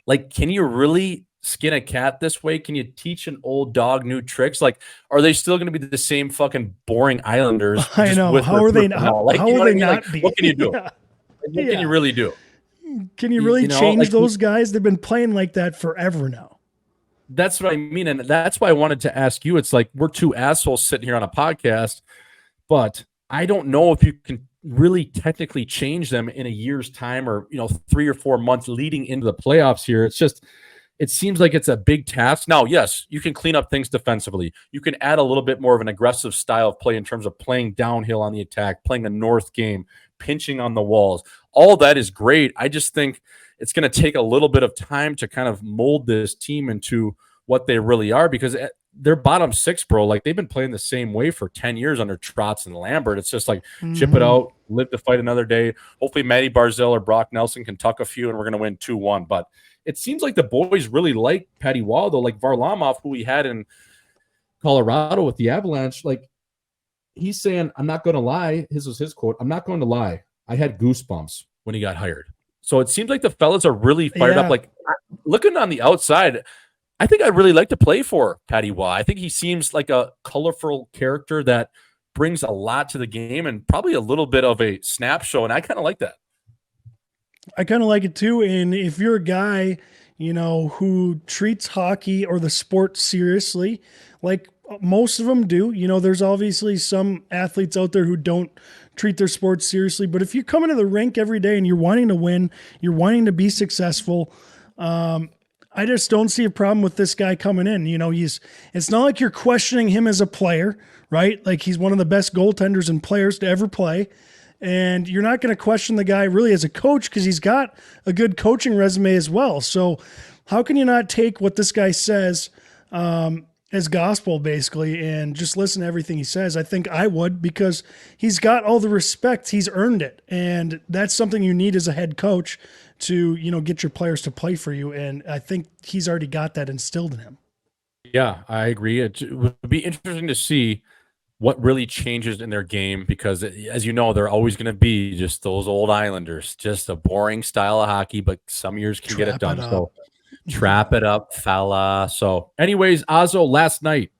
like, can you really skin a cat this way? Can you teach an old dog new tricks? Like, are they still going to be the same fucking boring Islanders? I know. How are they not? Like, how will they not like, be? What can you do? Yeah. What can you really do? Can you really change like, those guys? They've been playing like that forever now. That's what I mean. And that's why I wanted to ask you. It's like we're two assholes sitting here on a podcast, but I don't know if you can really technically change them in a year's time or, 3 or 4 months leading into the playoffs here. It's just, it seems like it's a big task. Now, yes, you can clean up things defensively. You can add a little bit more of an aggressive style of play in terms of playing downhill on the attack, playing a north game, pinching on the walls. All that is great. I just think it's going to take a little bit of time to kind of mold this team into what they really are, because they're bottom six, bro. Like, they've been playing the same way for 10 years under Trotz and Lambert. It's just like, chip it out, live to fight another day. Hopefully Matty Barzal or Brock Nelson can tuck a few and we're going to win 2-1. But it seems like the boys really like Patty Waugh, though. Like Varlamov, who we had in Colorado with the Avalanche, like, he's saying, I'm not going to lie. His was his quote. I'm not going to lie. I had goosebumps when he got hired. So it seems like the fellas are really fired up. Like, looking on the outside, I think I'd really like to play for Patty Waugh. I think he seems like a colorful character that brings a lot to the game and probably a little bit of a snap show, and I kind of like that. I kind of like it too. And if you're a guy, who treats hockey or the sport seriously, like most of them do, there's obviously some athletes out there who don't treat their sports seriously. But if you come into the rink every day and you're wanting to win, you're wanting to be successful, I just don't see a problem with this guy coming in. It's not like you're questioning him as a player, right? Like, he's one of the best goaltenders and players to ever play. And you're not going to question the guy really as a coach because he's got a good coaching resume as well. So how can you not take what this guy says as gospel, basically, and just listen to everything he says? I think I would, because he's got all the respect. He's earned it. And that's something you need as a head coach to, get your players to play for you. And I think he's already got that instilled in him. Yeah, I agree. It would be interesting to see what really changes in their game, because as you know, they're always going to be just those old Islanders, just a boring style of hockey, but some years can get it done. So trap it up, fella. So anyways, Ozzo, last night,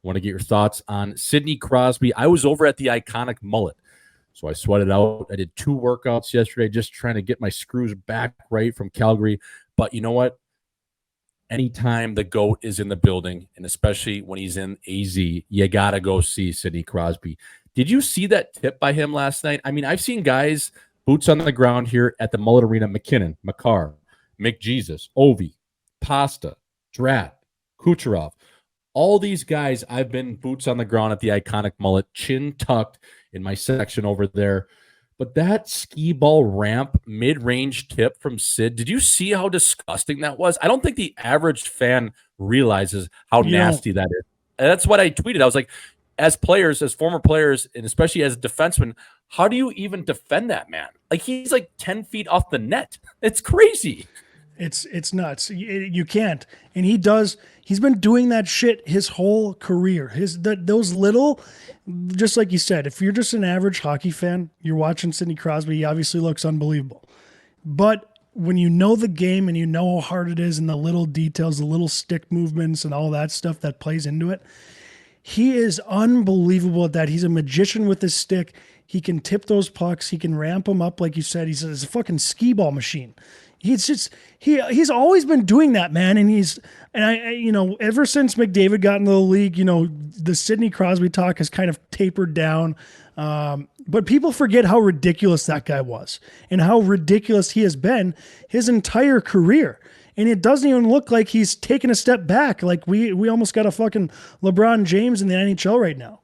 want to get your thoughts on Sidney Crosby. I was over at the iconic mullet, so I sweated out. I did 2 workouts yesterday, just trying to get my screws back right from Calgary. But you know what? Anytime the GOAT is in the building, and especially when he's in AZ, you got to go see Sidney Crosby. Did you see that tip by him last night? I mean, I've seen guys, boots on the ground here at the Mullet Arena, McKinnon, Makar, McJesus, Ovi, Pasta, Drat, Kucherov. All these guys, I've been boots on the ground at the iconic Mullet, chin tucked in my section over there. But that skee ball ramp mid-range tip from Sid, did you see how disgusting that was? I don't think the average fan realizes how nasty that is. And that's what I tweeted. I was like, as players, as former players, and especially as a defenseman, how do you even defend that man? Like, he's like 10 feet off the net. It's crazy. It's nuts. You can't. And he's been doing that shit his whole career. Those little, just like you said, if you're just an average hockey fan, you're watching Sidney Crosby, he obviously looks unbelievable. But when you know the game and you know how hard it is and the little details, the little stick movements and all that stuff that plays into it, he is unbelievable at that. He's a magician with his stick. He can tip those pucks. He can ramp them up, like you said. He's a fucking skee ball machine. He's always been doing that, man. And I ever since McDavid got into the league, the Sidney Crosby talk has kind of tapered down. But people forget how ridiculous that guy was and how ridiculous he has been his entire career. And it doesn't even look like he's taken a step back. Like we almost got a fucking LeBron James in the NHL right now.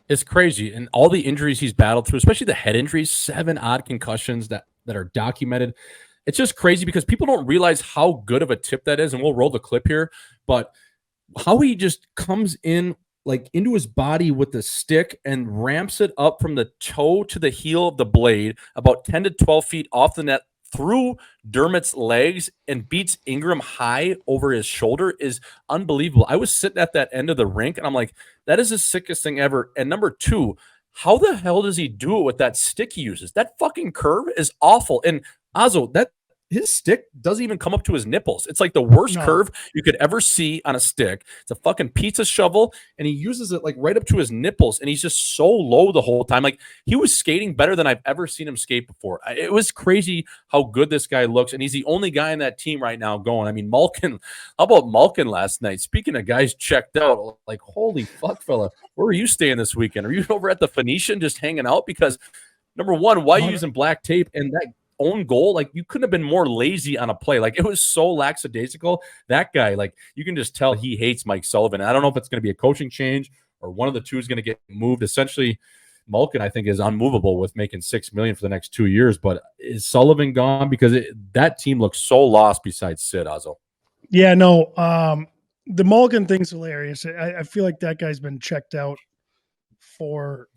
It's crazy. And all the injuries he's battled through, especially the head injuries, 7 odd concussions that are documented. It's just crazy because people don't realize how good of a tip that is. And we'll roll the clip here, but how he just comes in like into his body with the stick and ramps it up from the toe to the heel of the blade about 10 to 12 feet off the net through Dermott's legs and beats Ingram high over his shoulder is unbelievable. I was sitting at that end of the rink and I'm like, that is the sickest thing ever. And number two, how the hell does he do it with that stick he uses? That fucking curve is awful. And Azo, his stick doesn't even come up to his nipples. It's like the worst curve you could ever see on a stick. It's a fucking pizza shovel, and he uses it like right up to his nipples, and he's just so low the whole time. Like, he was skating better than I've ever seen him skate before. It was crazy how good this guy looks, and he's the only guy in that team right now going. I mean, Malkin, how about Malkin last night? Speaking of guys checked out, like, holy fuck, fella, where are you staying this weekend? Are you over at the Phoenician just hanging out? Because, number one, why are you using black tape? And that own goal, like, you couldn't have been more lazy on a play. Like, it was so lackadaisical. That guy, like, you can just tell he hates Mike Sullivan. I don't know if it's going to be a coaching change or one of the two is going to get moved. Essentially, Malkin, I think, is unmovable with making $6 million for the next 2 years. But is Sullivan gone? Because that team looks so lost besides Sid, Azo. Yeah, no. The Malkin thing's hilarious. I feel like that guy's been checked out for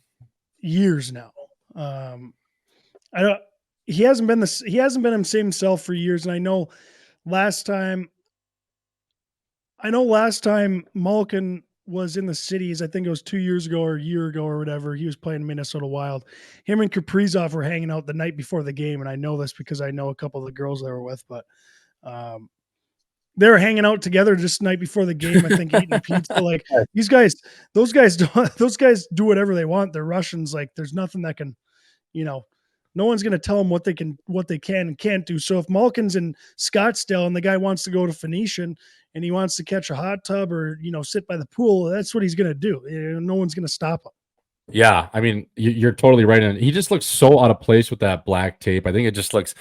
years now. He hasn't been himself for years. And I know last time Malkin was in the cities, I think it was 2 years ago or a year ago or whatever, he was playing Minnesota Wild. Him and Kaprizov were hanging out the night before the game. And I know this because I know a couple of the girls they were with, but they were hanging out together just the night before the game, I think, eating pizza. Like, those guys do whatever they want. They're Russians. Like, there's nothing that can, no one's going to tell them what they can and can't do. So if Malkin's in Scottsdale and the guy wants to go to Phoenician and he wants to catch a hot tub or, sit by the pool, that's what he's going to do. No one's going to stop him. Yeah. I mean, you're totally right. And he just looks so out of place with that black tape. I think it just looks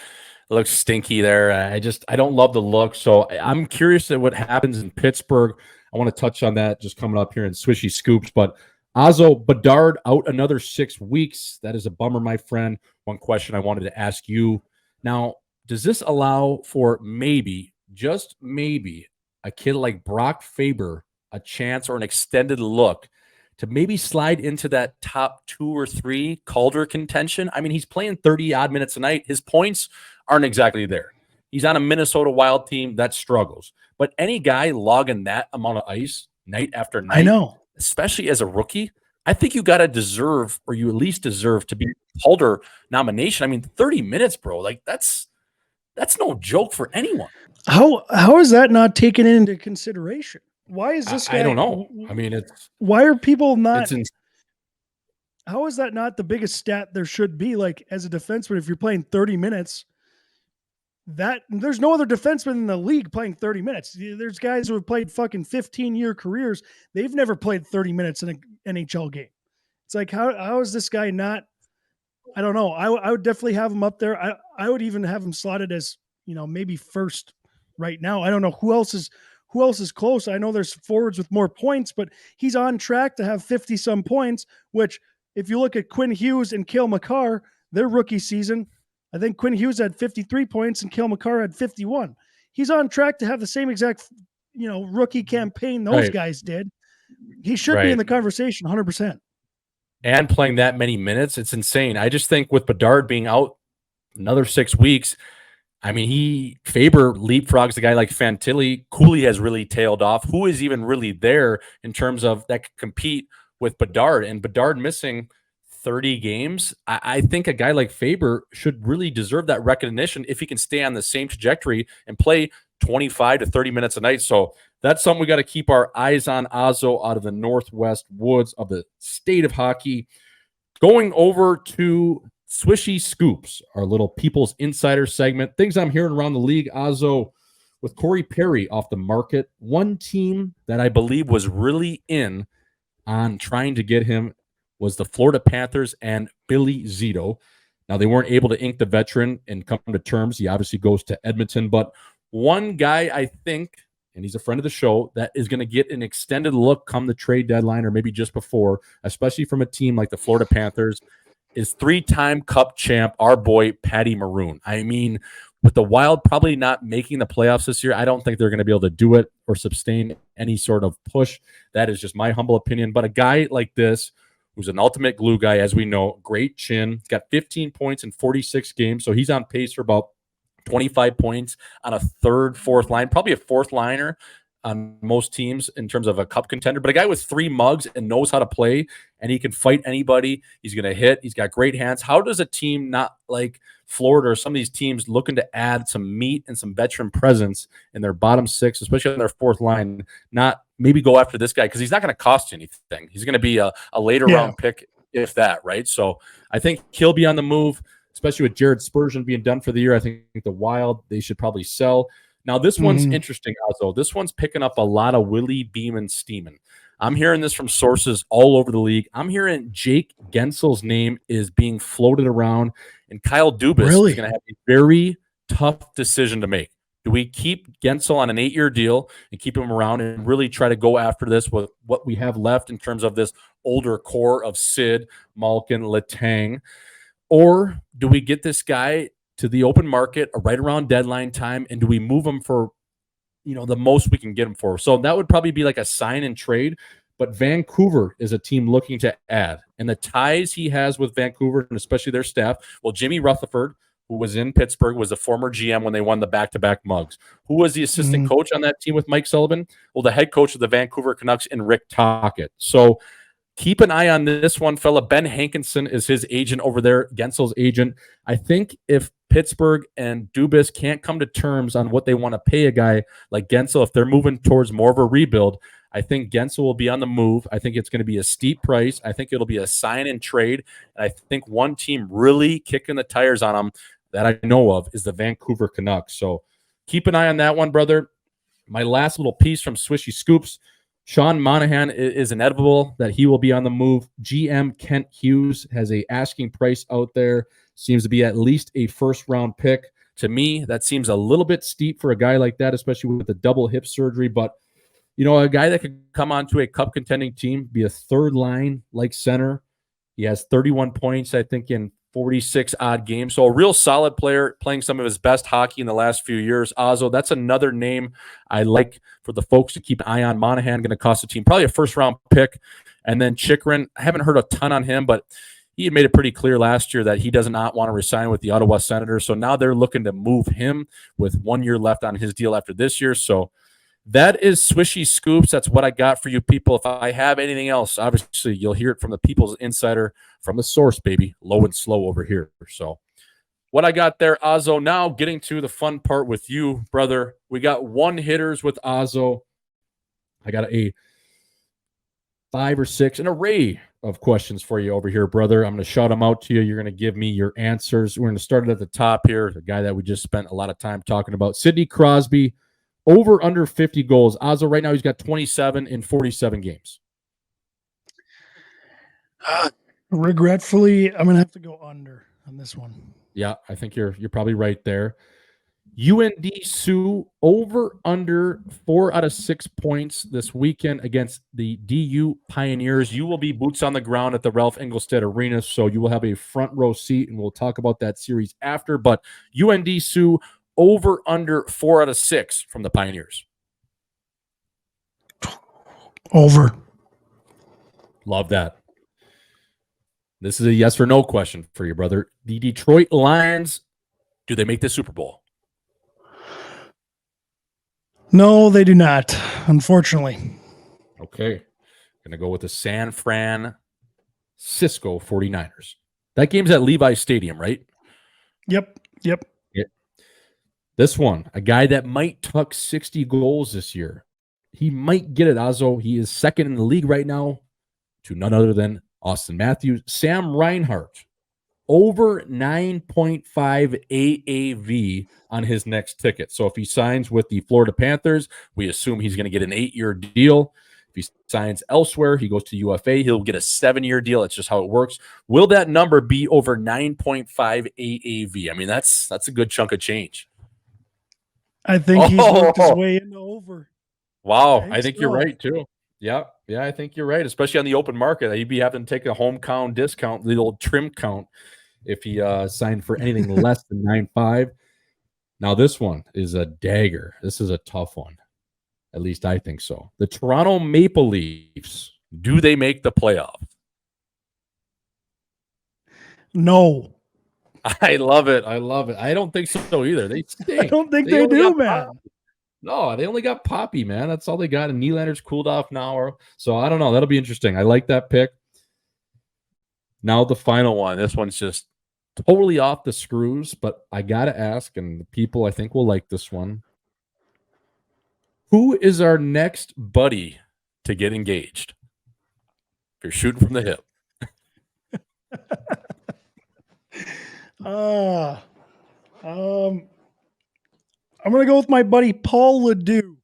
stinky there. I don't love the look. So I'm curious at what happens in Pittsburgh. I want to touch on that just coming up here in Swishy Scoops, but Azo, Bedard out another 6 weeks. That is a bummer, my friend. One question I wanted to ask you. Now, does this allow for maybe, just maybe, a kid like Brock Faber a chance or an extended look to maybe slide into that top 2 or 3 Calder contention? I mean, he's playing 30-odd minutes a night. His points aren't exactly there. He's on a Minnesota Wild team that struggles. But any guy logging that amount of ice night after night, I know, especially as a rookie, I think you got to deserve, or you at least deserve to be Calder nomination. I mean, 30 minutes, bro. Like, that's no joke for anyone. How is that not taken into consideration? Why is this guy? I don't know. I mean, why are people not? How is that not the biggest stat there should be? Like, as a defenseman, if you're playing 30 minutes, that there's no other defenseman in the league playing 30 minutes. There's guys who have played fucking 15-year careers. They've never played 30 minutes in an NHL game. It's like, how is this guy not? I don't know. I would definitely have him up there. I would even have him slotted as, maybe first right now. I don't know who else is close. I know there's forwards with more points, but he's on track to have 50 some points, which if you look at Quinn Hughes and Cale Makar, their rookie season, I think Quinn Hughes had 53 points and Cale Makar had 51. He's on track to have the same exact, rookie campaign those guys did. He should be in the conversation 100%. And playing that many minutes, it's insane. I just think with Bedard being out another 6 weeks, I mean, Faber leapfrogs a guy like Fantilli. Cooley has really tailed off. Who is even really there in terms of that could compete with Bedard? And Bedard missing 30 games. I think a guy like Faber should really deserve that recognition if he can stay on the same trajectory and play 25 to 30 minutes a night. So that's something we got to keep our eyes on. Azo out of the Northwest Woods of the state of hockey. Going over to Swishy Scoops, our little People's Insider segment. Things I'm hearing around the league. Azo, with Corey Perry off the market, one team that I believe was really in on trying to get him was the Florida Panthers and Billy Zito. Now, they weren't able to ink the veteran and come to terms. He obviously goes to Edmonton. But one guy, I think, and he's a friend of the show, that is going to get an extended look come the trade deadline or maybe just before, especially from a team like the Florida Panthers, is 3-time Cup champ, our boy, Patty Maroon. I mean, with the Wild probably not making the playoffs this year, I don't think they're going to be able to do it or sustain any sort of push. That is just my humble opinion. But a guy like this, who's an ultimate glue guy, as we know, great chin, he's got 15 points in 46 games, so he's on pace for about 25 points on a third, fourth line, probably a fourth liner on most teams in terms of a cup contender, but a guy with 3 mugs and knows how to play, and he can fight anybody. He's going to hit. He's got great hands. How does a team not like Florida or some of these teams looking to add some meat and some veteran presence in their bottom 6, especially on their fourth line, not maybe go after this guy because he's not going to cost you anything. He's going to be a later round pick, if that, right? So I think he'll be on the move, especially with Jared Spurgeon being done for the year. I think the Wild, they should probably sell. Now, this one's interesting, also. This one's picking up a lot of Willie Beeman steaming. I'm hearing this from sources all over the league. I'm hearing Jake Gensel's name is being floated around, and Kyle Dubas is going to have a very tough decision to make. Do we keep Gensel on an 8-year deal and keep him around and really try to go after this with what we have left in terms of this older core of Sid, Malkin, Letang? Or do we get this guy to the open market right around deadline time, and do we move him for, the most we can get him for? So that would probably be like a sign and trade, but Vancouver is a team looking to add. And the ties he has with Vancouver, and especially their staff, well, Jimmy Rutherford, who was in Pittsburgh, was the former GM when they won the back-to-back mugs. Who was the assistant coach on that team with Mike Sullivan? Well, the head coach of the Vancouver Canucks and Rick Tocchet. So keep an eye on this one, fella. Ben Hankinson is his agent over there, Gensel's agent. I think if Pittsburgh and Dubas can't come to terms on what they want to pay a guy like Gensel, if they're moving towards more of a rebuild, I think Gensel will be on the move. I think it's going to be a steep price. I think it'll be a sign and trade. And I think one team really kicking the tires on them that I know of is the Vancouver Canucks. So keep an eye on that one, brother. My last little piece from Swishy Scoops. Sean Monahan is inevitable that he will be on the move. GM Kent Hughes has a asking price out there. Seems to be at least a first-round pick. To me, that seems a little bit steep for a guy like that, especially with the double hip surgery. But, a guy that could come onto a cup-contending team, be a third-line like center. He has 31 points, I think, in 46-odd games. So a real solid player playing some of his best hockey in the last few years. Ozzo, that's another name I like for the folks to keep an eye on. Monahan going to cost the team probably a first-round pick. And then Chychrun, I haven't heard a ton on him, but he had made it pretty clear last year that he does not want to resign with the Ottawa Senators. So now they're looking to move him with 1 year left on his deal after this year. So that is Swishy Scoops. That's what I got for you people. If I have anything else, obviously you'll hear it from the People's Insider, from the source, baby. Low and slow over here. So what I got there, Ozzo. Now getting to the fun part with you, brother. We got one hitters with Ozzo. I got a 5 or 6, an array of questions for you over here, brother. I'm going to shout them out to you. You're going to give me your answers. We're going to start it at the top here. The guy that we just spent a lot of time talking about, Sidney Crosby, over under 50 goals. Ozzo, right now he's got 27 in 47 games. Regretfully, I'm going to have to go under on this one. Yeah, I think you're probably right there. UND Sioux over under 4 out of 6 points this weekend against the DU Pioneers. You will be boots on the ground at the Ralph Engelstad Arena, so you will have a front row seat, and we'll talk about that series after. But UND Sioux over under 4 out of 6 from the Pioneers. Over. Love that. This is a yes or no question for you, brother. The Detroit Lions, do they make the Super Bowl? No, they do not, unfortunately. Okay. Going to go with the San Francisco 49ers. That game's at Levi Stadium, right? Yep. This one, a guy that might tuck 60 goals this year. He might get it, Ozzo. He is second in the league right now to none other than Austin Matthews. Sam Reinhart, over 9.5 AAV on his next ticket. So if he signs with the Florida Panthers, we assume he's going to get an 8-year deal. If he signs elsewhere, he goes to UFA, he'll get a 7-year deal. It's just how it works. Will that number be over 9.5 AAV? I mean, that's a good chunk of change. I think he's worked his way into over. Wow, I think you're right, too. Yeah, I think you're right, especially on the open market. He'd be having to take a home count discount, the old trim count, if he signed for anything less than 9.5. Now, this one is a dagger. This is a tough one. At least I think so. The Toronto Maple Leafs, do they make the playoffs? No. I love it. I love it. I don't think so either. They stink. I don't think they do, man. Poppy. No, they only got Poppy, man. That's all they got. And Nylander's cooled off now. So I don't know. That'll be interesting. I like that pick. Now the final one. This one's just totally off the screws, but I got to ask, and the people I think will like this one. Who is our next buddy to get engaged? If you're shooting from the hip. I'm going to go with my buddy Paul Ledoux.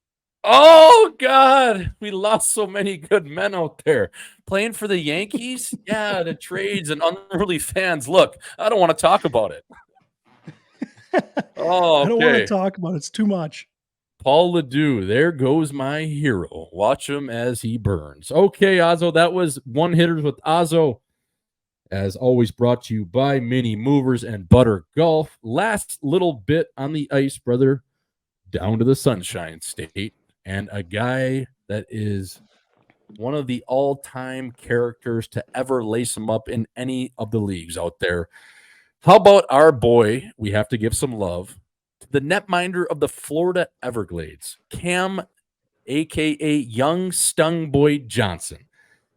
Oh, God. We lost so many good men out there. Playing for the Yankees? Yeah, the trades and unruly fans. Look, I don't want to talk about it. Oh, okay. I don't want to talk about it. It's too much. Paul Ledoux, there goes my hero. Watch him as he burns. Okay, Ozzo, that was One Hitters with Ozzo. As always, brought to you by Mini Movers and Butter Golf. Last little bit on the ice, brother, down to the Sunshine State. And a guy that is one of the all-time characters to ever lace him up in any of the leagues out there. How about our boy? We have to give some love to the netminder of the Florida Everglades, Cam, a.k.a. Young Stung Boy Johnson.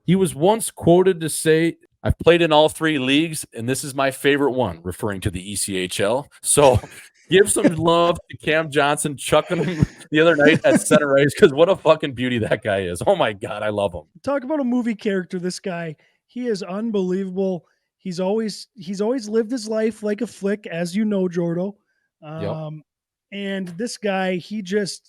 He was once quoted to say, I've played in all three leagues, and this is my favorite one, referring to the ECHL. So give some love to Cam Johnson, chucking him the other night at center ice, because what a fucking beauty that guy is. Oh, my God, I love him. Talk about a movie character, this guy. He is unbelievable. He's always lived his life like a flick, as you know, Jordo. And this guy, he loves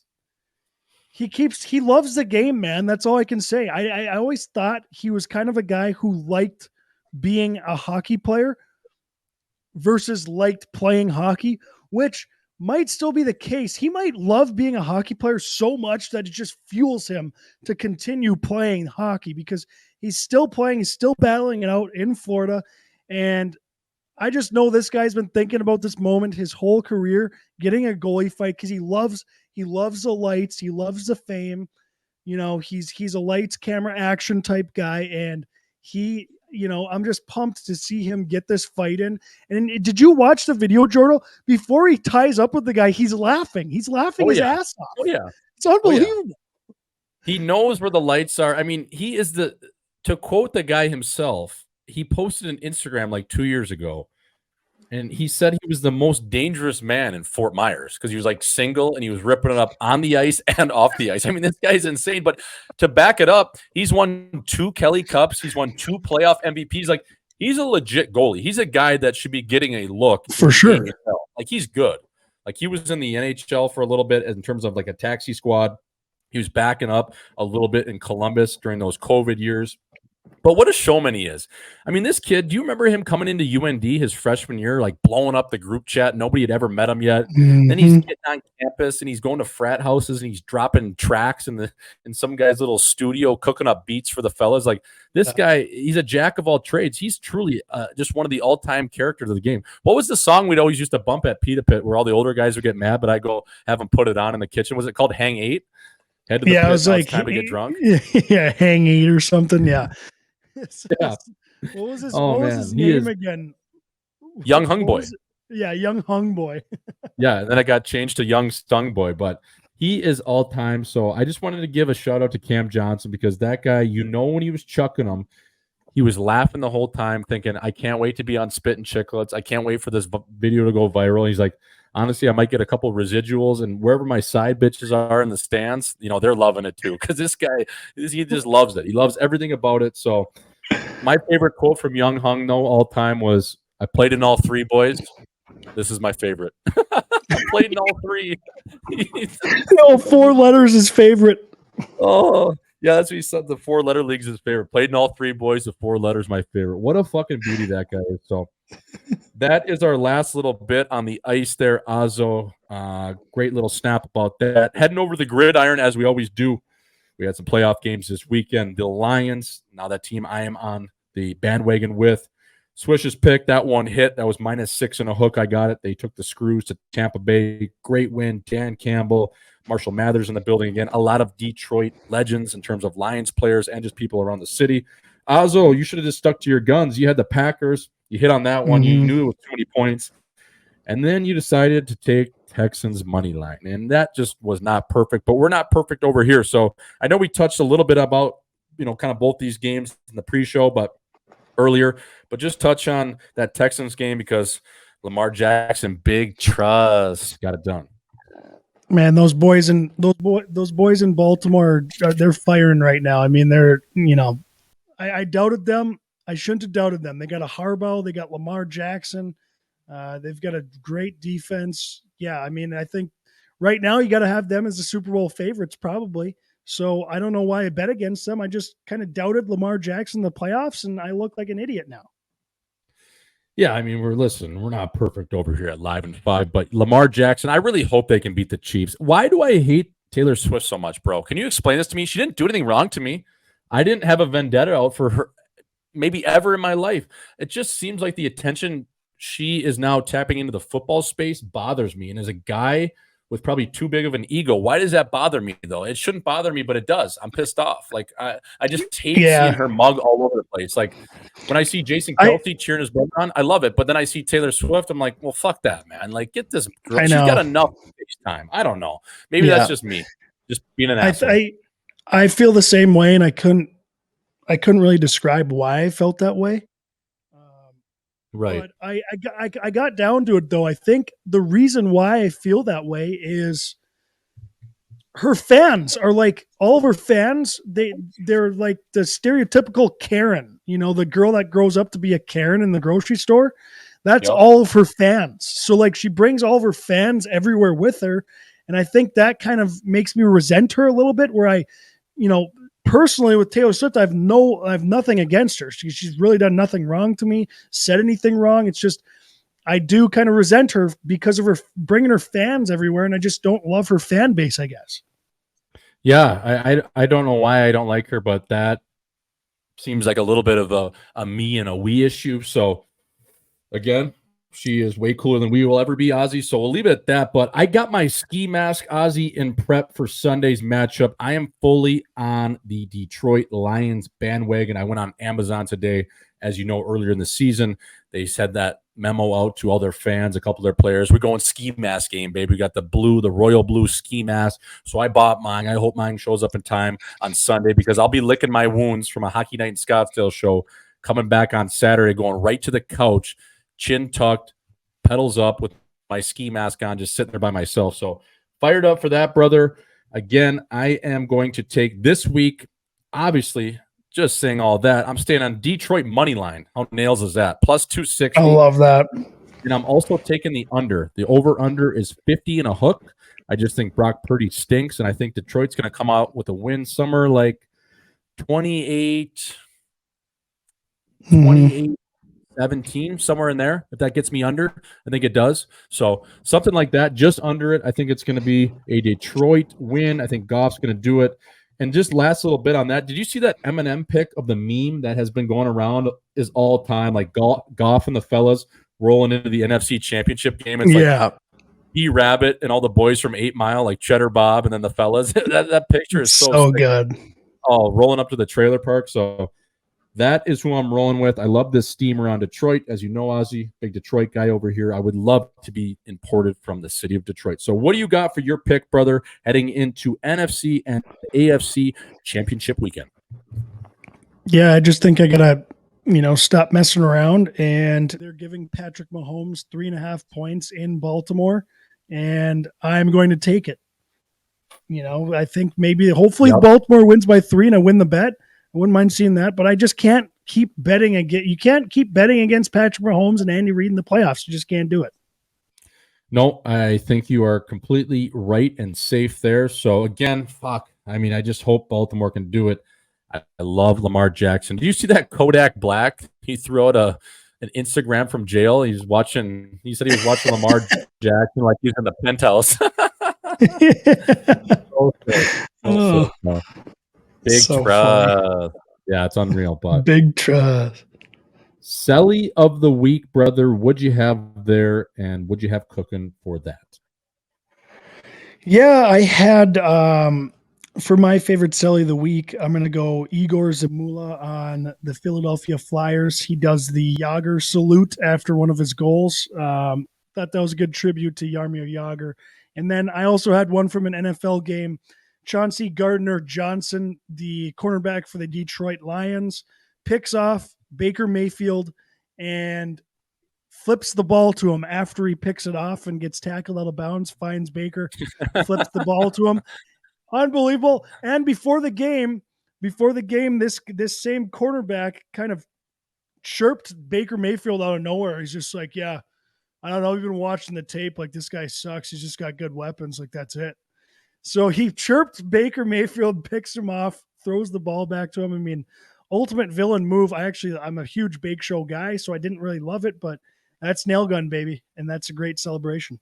the game, man. That's all I can say. I always thought he was kind of a guy who liked being a hockey player versus liked playing hockey, which might still be the case. He might love being a hockey player so much that it just fuels him to continue playing hockey, because he's still playing, he's still battling it out in Florida. And I just know this guy's been thinking about this moment his whole career, getting a goalie fight, because he loves the lights, he loves the fame. You know, he's a lights, camera, action type guy, and I'm just pumped to see him get this fight in. And did you watch the video, Jordo? Before he ties up with the guy, he's laughing. He's laughing his ass off. Oh, yeah. It's unbelievable. Oh, yeah. He knows where the lights are. I mean, he is to quote the guy himself, he posted an Instagram like 2 years ago, and he said he was the most dangerous man in Fort Myers because he was like single and he was ripping it up on the ice and off the ice. I mean, this guy's insane. But to back it up, he's won 2 Kelly Cups. He's won 2 playoff MVPs. Like, he's a legit goalie. He's a guy that should be getting a look for sure. Like, he's good. Like, he was in the NHL for a little bit in terms of like a taxi squad. He was backing up a little bit in Columbus during those COVID years. But what a showman he is. I mean, this kid, do you remember him coming into UND his freshman year, like blowing up the group chat? Nobody had ever met him yet. Mm-hmm. Then he's getting on campus and he's going to frat houses and he's dropping tracks in some guy's little studio, cooking up beats for the fellas. Like, this guy, he's a jack of all trades. He's truly just one of the all-time characters of the game. What was the song we'd always used to bump at Pita Pit where all the older guys would get mad, but I go have them put it on in the kitchen? Was it called Hang 8? Head to the pit, it was like time to get drunk. Yeah, Hang 8 or something. Yeah. Yeah. What was his name again? Young Hung Boy. Yeah, Young Hung Boy. Yeah, and then it got changed to Young Stung Boy, but he is all time. So I just wanted to give a shout out to Cam Johnson, because that guy, when he was chucking them, he was laughing the whole time, thinking, I can't wait to be on Spit and Chicklets. I can't wait for this video to go viral. He's like, honestly, I might get a couple residuals, and wherever my side bitches are in the stands, they're loving it too, because this guy, he just loves it. He loves everything about it. So my favorite quote from Young Hung, though, all time was, I played in all 3, boys. This is my favorite. I played in all 3. 4 letters is favorite. Oh, yeah, that's what he said. The 4-letter league's his favorite. Played in all 3, boys. The 4 letters my favorite. What a fucking beauty that guy is. So that is our last little bit on the ice there, Ozzo. Great little snap about that. Heading over the gridiron, as we always do. We had some playoff games this weekend. The Lions, now that team I am on the bandwagon with, Swish's pick, that one hit. That was -6 and a hook. I got it. They took the Screws to Tampa Bay. Great win. Dan Campbell, Marshall Mathers in the building again. A lot of Detroit legends in terms of Lions players and just people around the city. Ozzo, you should have just stuck to your guns. You had the Packers. You hit on that one. You knew it was too many points. And then you decided to take Texans money line. And that just was not perfect. But we're not perfect over here. So I know we touched a little bit about, kind of both these games in the pre-show, but just touch on that Texans game because Lamar Jackson, big trust, got it done. Man, those boys in Baltimore, they're firing right now. I mean, they're I doubted them. I shouldn't have doubted them. They got a Harbaugh, they got Lamar Jackson, they've got a great defense. Yeah, I mean, I think right now you got to have them as the Super Bowl favorites probably. So I don't know why I bet against them. I just kind of doubted Lamar Jackson in the playoffs, and I look like an idiot now. Yeah, I mean, we're not perfect over here at Live in 5, but Lamar Jackson, I really hope they can beat the Chiefs. Why do I hate Taylor Swift so much, bro? Can you explain this to me? She didn't do anything wrong to me. I didn't have a vendetta out for her maybe ever in my life. It just seems like the attention she is now tapping into the football space bothers me. And as a guy with probably too big of an ego, why does that bother me, though? It shouldn't bother me, but it does. I'm pissed off. Like, I just hate seeing her mug all over the place. Like, when I see Jason Kelce cheering his brother on, I love it. But then I see Taylor Swift, I'm like, well, fuck that, man. Like, get this girl. She's got enough face time. I don't know. Maybe that's just me. Just being an asshole. I feel the same way, and I couldn't really describe why I felt that way. Right. But I got down to it, though. I think the reason why I feel that way is her fans are like, all of her fans, they're like the stereotypical Karen, the girl that grows up to be a Karen in the grocery store. That's all of her fans. So like she brings all of her fans everywhere with her. And I think that kind of makes me resent her a little bit, where I, personally with Taylor Swift, I have nothing against her. She's really done nothing wrong to me, said anything wrong. It's just, I do kind of resent her because of her bringing her fans everywhere. And I just don't love her fan base, I guess. Yeah. I don't know why I don't like her, but that seems like a little bit of a me and a we issue. So again, she is way cooler than we will ever be, Ozzy. So we'll leave it at that. But I got my ski mask, Ozzy, in prep for Sunday's matchup. I am fully on the Detroit Lions bandwagon. I went on Amazon today. As you know, earlier in the season, they sent that memo out to all their fans, a couple of their players. We're going ski mask game, baby. We got the royal blue ski mask. So I bought mine. I hope mine shows up in time on Sunday because I'll be licking my wounds from a Hockey Night in Scottsdale show coming back on Saturday, going right to the couch, chin tucked, pedals up with my ski mask on, just sitting there by myself. So fired up for that, brother. Again, I am going to take this week, obviously, just saying all that, I'm staying on Detroit money line. How nails is that? Plus 260. I love that. And I'm also taking the under. The over-under is 50 and a hook. I just think Brock Purdy stinks, and I think Detroit's going to come out with a win somewhere like 28 17, somewhere in there. If that gets me under, I think it does. So something like that, just under it. I think it's going to be a Detroit win. I think Goff's going to do it. And just last little bit on that, did you see that Eminem pick of the meme that has been going around is all time, like Goff and the fellas rolling into the NFC Championship game? It's like E-Rabbit and all the boys from 8 Mile, like Cheddar Bob, and then the fellas. that picture is so good. Oh, rolling up to the trailer park. So that is who I'm rolling with. I love this steam around Detroit. As you know, Ozzy, big Detroit guy over here. I would love to be imported from the city of Detroit. So what do you got for your pick, brother, heading into NFC and AFC Championship weekend? Yeah, I just think I got to, stop messing around. And they're giving Patrick Mahomes 3.5 points in Baltimore, and I'm going to take it. I think hopefully Baltimore wins by 3 and I win the bet. I wouldn't mind seeing that, but I just can't keep betting again. You can't keep betting against Patrick Mahomes and Andy Reid in the playoffs. You just can't do it. No, I think you are completely right and safe there. So again, I just hope Baltimore can do it. I love Lamar Jackson. Did you see that Kodak Black? He threw out an Instagram from jail. He said he was watching Lamar Jackson like he's in the penthouse. Big trust. Yeah, it's unreal. But big trust. Celly of the week, brother. What'd you have there, and what'd you have cooking for that? Yeah, I had for my favorite Celly of the week, I'm going to go Igor Zamula on the Philadelphia Flyers. He does the Jágr salute after one of his goals. Thought that was a good tribute to Jaromir Jágr. And then I also had one from an NFL game. Chauncey Gardner-Johnson, the cornerback for the Detroit Lions, picks off Baker Mayfield and flips the ball to him after he picks it off and gets tackled out of bounds, finds Baker, flips the ball to him. Unbelievable. And before the game, this same cornerback kind of chirped Baker Mayfield out of nowhere. He's just like, yeah, I don't know. We've been watching the tape. Like, this guy sucks. He's just got good weapons. Like, that's it. So he chirped Baker Mayfield, picks him off, throws the ball back to him. I mean, ultimate villain move. I'm a huge Bake Show guy, so I didn't really love it, but that's Nailgun, baby. And that's a great celebration.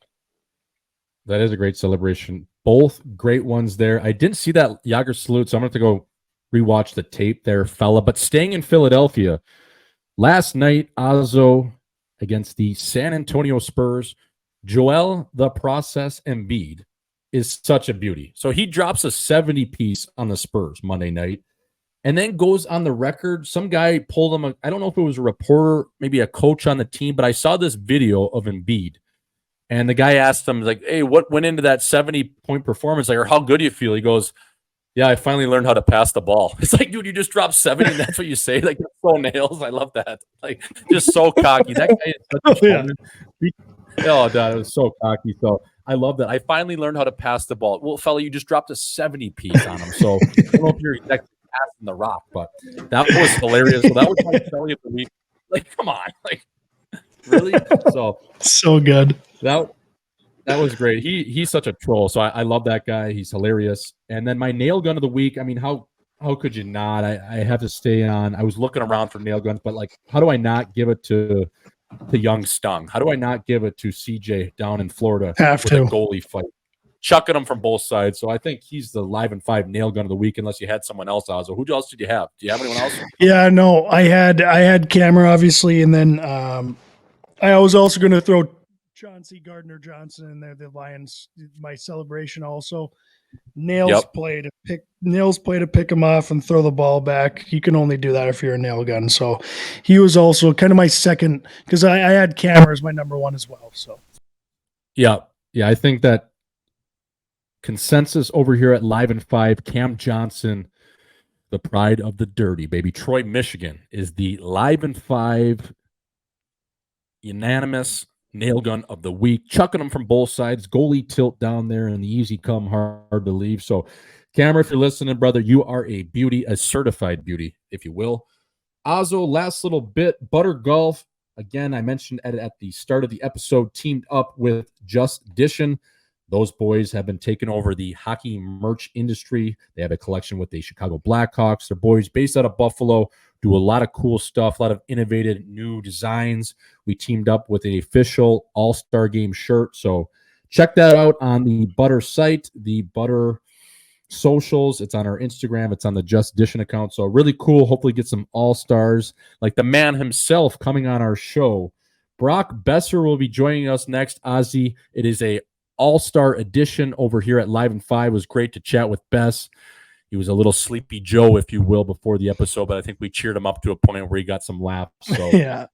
That is a great celebration. Both great ones there. I didn't see that Jágr salute, so I'm going to have to go rewatch the tape there, fella. But staying in Philadelphia, last night, Azo against the San Antonio Spurs, Joel the Process Embiid is such a beauty. So he drops a 70-piece on the Spurs Monday night and then goes on the record. Some guy pulled him. I don't know if it was a reporter, maybe a coach on the team, but I saw this video of Embiid. And the guy asked him, like, hey, what went into that 70-point performance? Like, or how good do you feel? He goes, yeah, I finally learned how to pass the ball. It's like, dude, you just dropped 70 and that's what you say? Like, so nails. I love that. Like, just so cocky. That guy is such a oh, God, it was so cocky. So I love that. I finally learned how to pass the ball. Well, fella, you just dropped a 70-piece on him. So I don't know if you're exactly passing the rock, but that was hilarious. So that was my Celly of the week. Like, come on. Like, really? So good. That was great. He's such a troll. So I love that guy. He's hilarious. And then my nail gun of the week. I mean, how could you not? I have to stay on. I was looking around for nail guns, but like, how do I not give it to young Stung? How do I not give it to CJ down in Florida with a goalie fight? Chucking them from both sides. So I think he's the Live in 5 nail gun of the week, unless you had someone else, Ozzo. Who else did you have? Do you have anyone else? Yeah, no, I had Camera, obviously, and then I was also going to throw Chauncey Gardner-Johnson in there, the Lions, my celebration also. Nails play to pick him off and throw the ball back. You can only do that if you're a nail gun. So he was also kind of my second, because I had Camera as my number one as well. So yeah, I think that consensus over here at Live in 5, Cam Johnson, the pride of the dirty, baby. Troy, Michigan is the Live in 5 unanimous nail gun of the week, chucking them from both sides. Goalie tilt down there and the easy come, hard to leave. So, Cameron, if you're listening, brother, you are a beauty, a certified beauty, if you will. Ozzo, last little bit, Butter Golf. Again, I mentioned at the start of the episode, teamed up with Just Dishin'. Those boys have been taking over the hockey merch industry. They have a collection with the Chicago Blackhawks. They're boys based out of Buffalo, do a lot of cool stuff, a lot of innovative new designs. We teamed up with an official AllStar Game shirt. So check that out on the Butter site, the Butter socials. It's on our Instagram. It's on the Just Dishin' account. So really cool. Hopefully get some All-Stars like the man himself coming on our show. Brock Boeser will be joining us next. Ozzy, it is a All-Star edition over here at Live in 5. It was great to chat with Bess. He was a little sleepy Joe, if you will, before the episode, but I think we cheered him up to a point where he got some laughs. So yeah,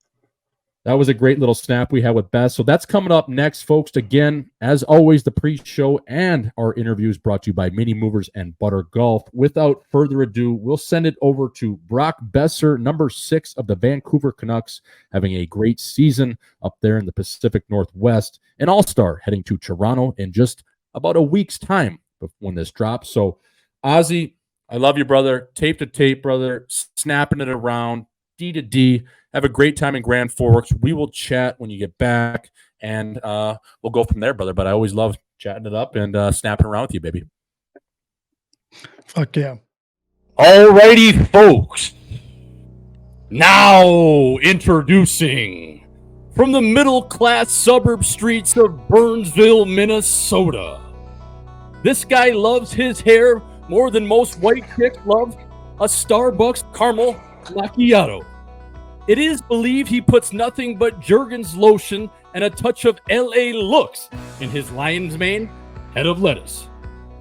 that was a great little snap we had with Bess. So that's coming up next, folks. Again, as always, the pre-show and our interviews brought to you by Mini Movers and Butter Golf. Without further ado, we'll send it over to Brock Boeser, number 6 of the Vancouver Canucks, having a great season up there in the Pacific Northwest. An all-star heading to Toronto in just about a week's time when this drops. So, Ozzy, I love you, brother. Tape to tape, brother. Snapping it around. D to D. Have a great time in Grand Forks. We will chat when you get back, and we'll go from there, brother. But I always love chatting it up and snapping around with you, baby. Fuck yeah. All righty, folks. Now introducing from the middle-class suburb streets of Burnsville, Minnesota. This guy loves his hair more than most white chicks love a Starbucks caramel macchiato. It is believed he puts nothing but Jergens lotion and a touch of LA looks in his lion's mane head of lettuce.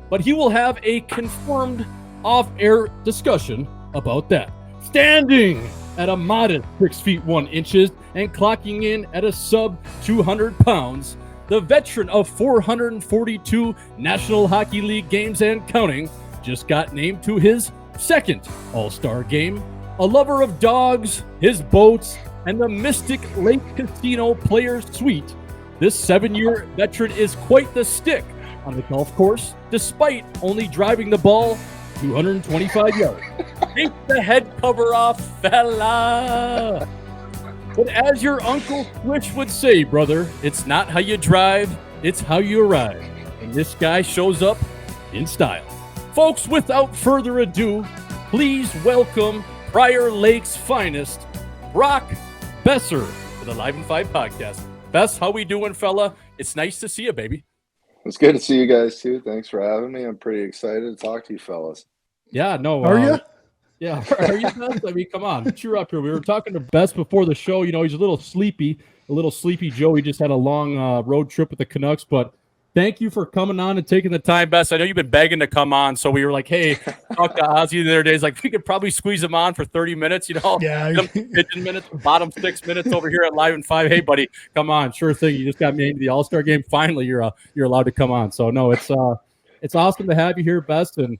But he will have a confirmed off-air discussion about that. Standing at a modest 6 feet 1 inches and clocking in at a sub 200 pounds, the veteran of 442 National Hockey League games and counting just got named to his second All-Star Game. A lover of dogs, his boats, and the Mystic Lake Casino Players Suite, this 7-year veteran is quite the stick on the golf course, despite only driving the ball 225 yards. Take the head cover off, fella. But as your Uncle Swish would say, brother, it's not how you drive, it's how you arrive. And this guy shows up in style. Folks, without further ado, please welcome Prior Lake's finest, Brock Boeser, for the Live in 5 podcast. Bess, how we doing, fella? It's nice to see you, baby. It's good to see you guys, too. Thanks for having me. I'm pretty excited to talk to you fellas. Yeah, no. Are you? Yeah, are you, Bess? I mean, come on, cheer up here. We were talking to Bess before the show. You know, he's a little sleepy Joe. He just had a long road trip with the Canucks, but thank you for coming on and taking the time, Bess. I know you've been begging to come on, so we were like, hey, talk to Ozzy the other day. He's like, we could probably squeeze him on for 30 minutes, you know? Yeah. 15 minutes, bottom 6 minutes over here at Live in 5. Hey, buddy, come on. Sure thing. You just got me into the All-Star Game. Finally, you're allowed to come on. So, no, it's awesome to have you here, Bess. And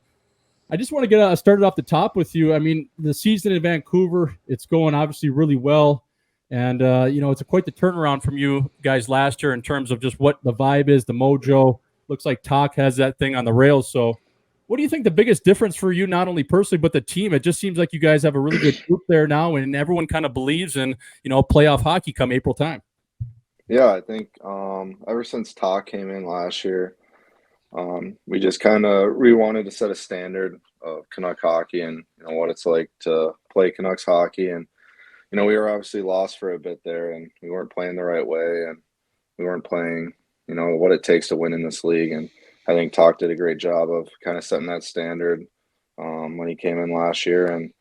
I just want to get started off the top with you. I mean, the season in Vancouver, it's going obviously really well. And, it's quite the turnaround from you guys last year in terms of just what the vibe is, the mojo. Looks like Tocc has that thing on the rails. So what do you think the biggest difference for you, not only personally, but the team? It just seems like you guys have a really good group there now, and everyone kind of believes in, playoff hockey come April time. Yeah, I think ever since Tocc came in last year, we just we wanted to set a standard of Canuck hockey and, what it's like to play Canucks hockey. And, we were obviously lost for a bit there, and we weren't playing the right way, and we weren't playing, what it takes to win in this league. And I think Tocc did a great job of kind of setting that standard when he came in last year. And,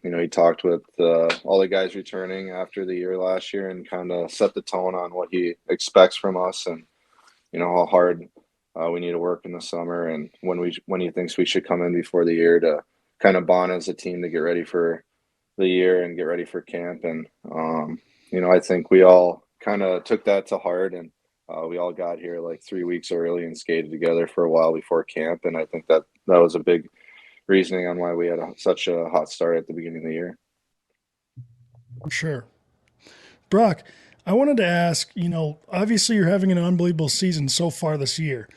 he talked with all the guys returning after the year last year and kind of set the tone on what he expects from us and, how hard we need to work in the summer and when he thinks we should come in before the year to kind of bond as a team to get ready for the year and get ready for camp. And, I think we all kind of took that to heart, and we all got here like 3 weeks early and skated together for a while before camp. And I think that was a big reasoning on why we had such a hot start at the beginning of the year. Sure. Brock, I wanted to ask, obviously you're having an unbelievable season so far this year.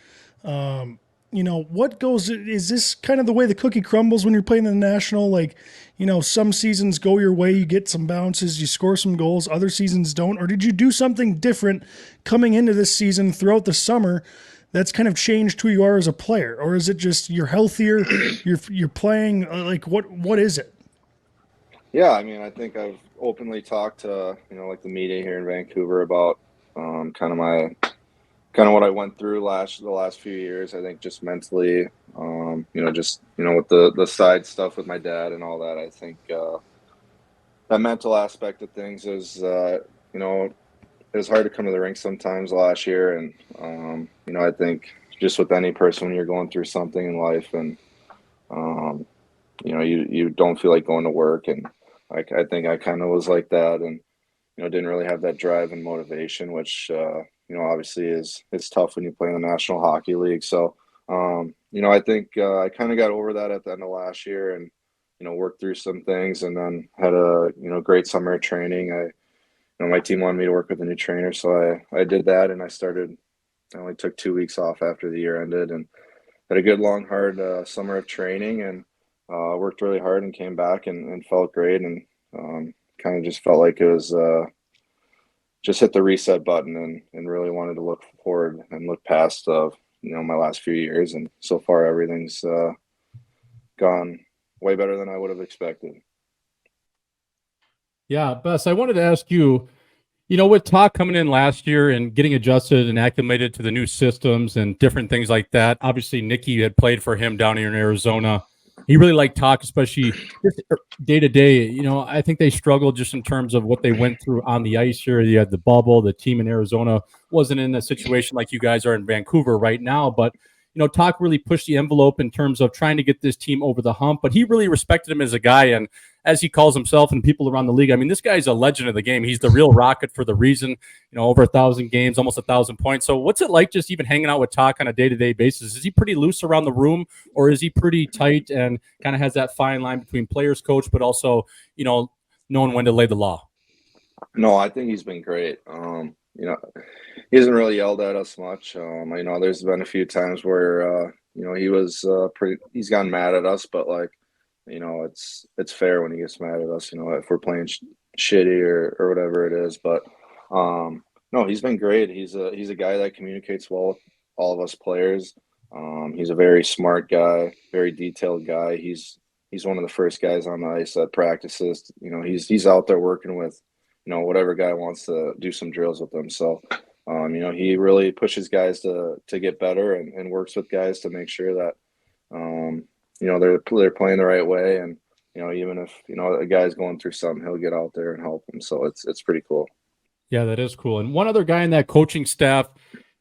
Is this kind of the way the cookie crumbles when you're playing in the National? Like, some seasons go your way, you get some bounces, you score some goals, other seasons don't. Or did you do something different coming into this season throughout the summer that's kind of changed who you are as a player? Or is it just you're healthier, you're playing, what is it? Yeah, I mean, I think I've openly talked to, the media here in Vancouver about kind of what I went through the last few years. I think just mentally, with the side stuff with my dad and all that, I think that mental aspect of things is, it was hard to come to the rink sometimes last year. And, I think just with any person when you're going through something in life and, you don't feel like going to work. And I think I kind of was like that and, didn't really have that drive and motivation, which, obviously it's tough when you play in the National Hockey League. So, I think I kind of got over that at the end of last year and, worked through some things and then had a, great summer of training. My team wanted me to work with a new trainer. So I did that and I only took 2 weeks off after the year ended and had a good, long, hard summer of training and worked really hard and came back and felt great and kind of just felt like it was just hit the reset button and really wanted to look forward and look past my last few years. And so far everything's gone way better than I would have expected. Yeah, Bess, I wanted to ask you, with Tocc coming in last year and getting adjusted and acclimated to the new systems and different things like that, obviously Nicky had played for him down here in Arizona. he really liked Tocc, especially just day to day. You know, I think they struggled just in terms of what they went through on the ice here. You had the bubble. The team in Arizona wasn't in a situation like you guys are in Vancouver right now, but you know, Tocc really pushed the envelope in terms of trying to get this team over the hump, but he really respected him as a guy. And as he calls himself and people around the league, I mean, this guy's a legend of the game. He's the real Rocket for the reason, you know, over 1,000 games, almost 1,000 points. So what's it like just even hanging out with Tocc on a day-to-day basis? Is he pretty loose around the room, or is he pretty tight and kind of has that fine line between players, coach, but also, you know, knowing when to lay the law? No, I think he's been great. You know, he hasn't really yelled at us much. You know, there's been a few times where you know, he's gotten mad at us, but like, you know, it's fair when he gets mad at us, you know, if we're playing shitty or whatever it is. But no, he's been great. He's a guy that communicates well with all of us players. He's a very smart guy, very detailed guy. He's one of the first guys on the ice that practices. You know, he's out there working with, you know, whatever guy wants to do some drills with them. So, you know, he really pushes guys to get better and works with guys to make sure that, you know, they're playing the right way. And, you know, even if, you know, a guy's going through something, he'll get out there and help him. So it's pretty cool. Yeah, that is cool. And one other guy in that coaching staff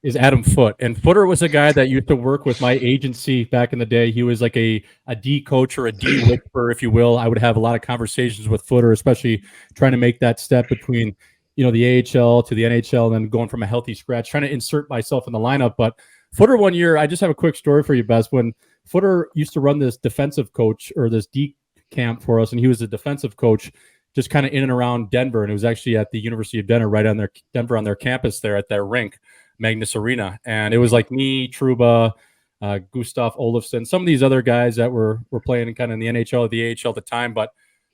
is Adam Foote. And Footer was a guy that used to work with my agency back in the day. He was like a D coach or a D whisperer, if you will. I would have a lot of conversations with Footer, especially trying to make that step between, you know, the AHL to the NHL and then going from a healthy scratch, trying to insert myself in the lineup. But Footer one year, I just have a quick story for you, Bess. When Footer used to run this defensive coach or this D camp for us, and he was a defensive coach just kind of in and around Denver. And it was actually at the University of Denver, right on their campus there at their rink, Magnus Arena. And it was like me, Trouba, Gustav Olofsson, some of these other guys that were playing kind of in the NHL or the AHL at the time. But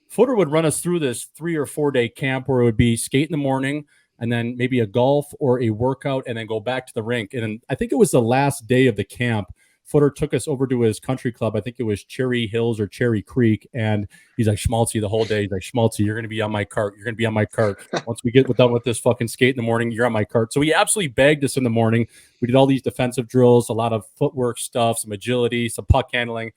Footer would run us through this 3 or 4 day camp where it would be skate in the morning and then maybe a golf or a workout and then go back to the rink. And I think it was the last day of the camp. Footer took us over to his country club. I think it was Cherry Hills or Cherry Creek. And he's like, Schmaltzy the whole day. He's like, Schmaltzy, you're going to be on my cart. You're going to be on my cart. Once we get done with this fucking skate in the morning, you're on my cart. So he absolutely begged us in the morning. We did all these defensive drills, a lot of footwork stuff, some agility, some puck handling.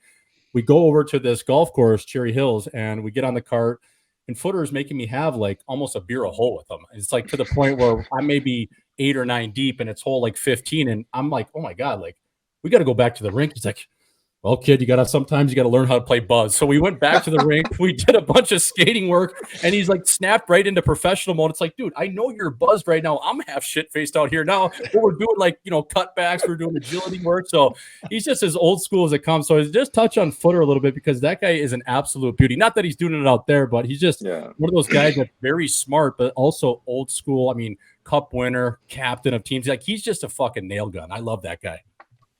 We go over to this golf course, Cherry Hills, and we get on the cart. And Footer is making me have like almost a beer a hole with him. It's like to the point where I may be 8 or 9 deep and it's hole like 15. And I'm like, oh my God, like, we got to go back to the rink. He's like, well, kid, sometimes you got to learn how to play buzz. So we went back to the rink. We did a bunch of skating work, and he's like snapped right into professional mode. It's like, dude, I know you're buzzed right now. I'm half shit faced out here now. But we're doing like, you know, cutbacks. We're doing agility work. So he's just as old school as it comes. So just touch on Footer a little bit because that guy is an absolute beauty. Not that he's doing it out there, but he's just one of those guys that's very smart, but also old school. I mean, cup winner, captain of teams. Like he's just a fucking nail gun. I love that guy.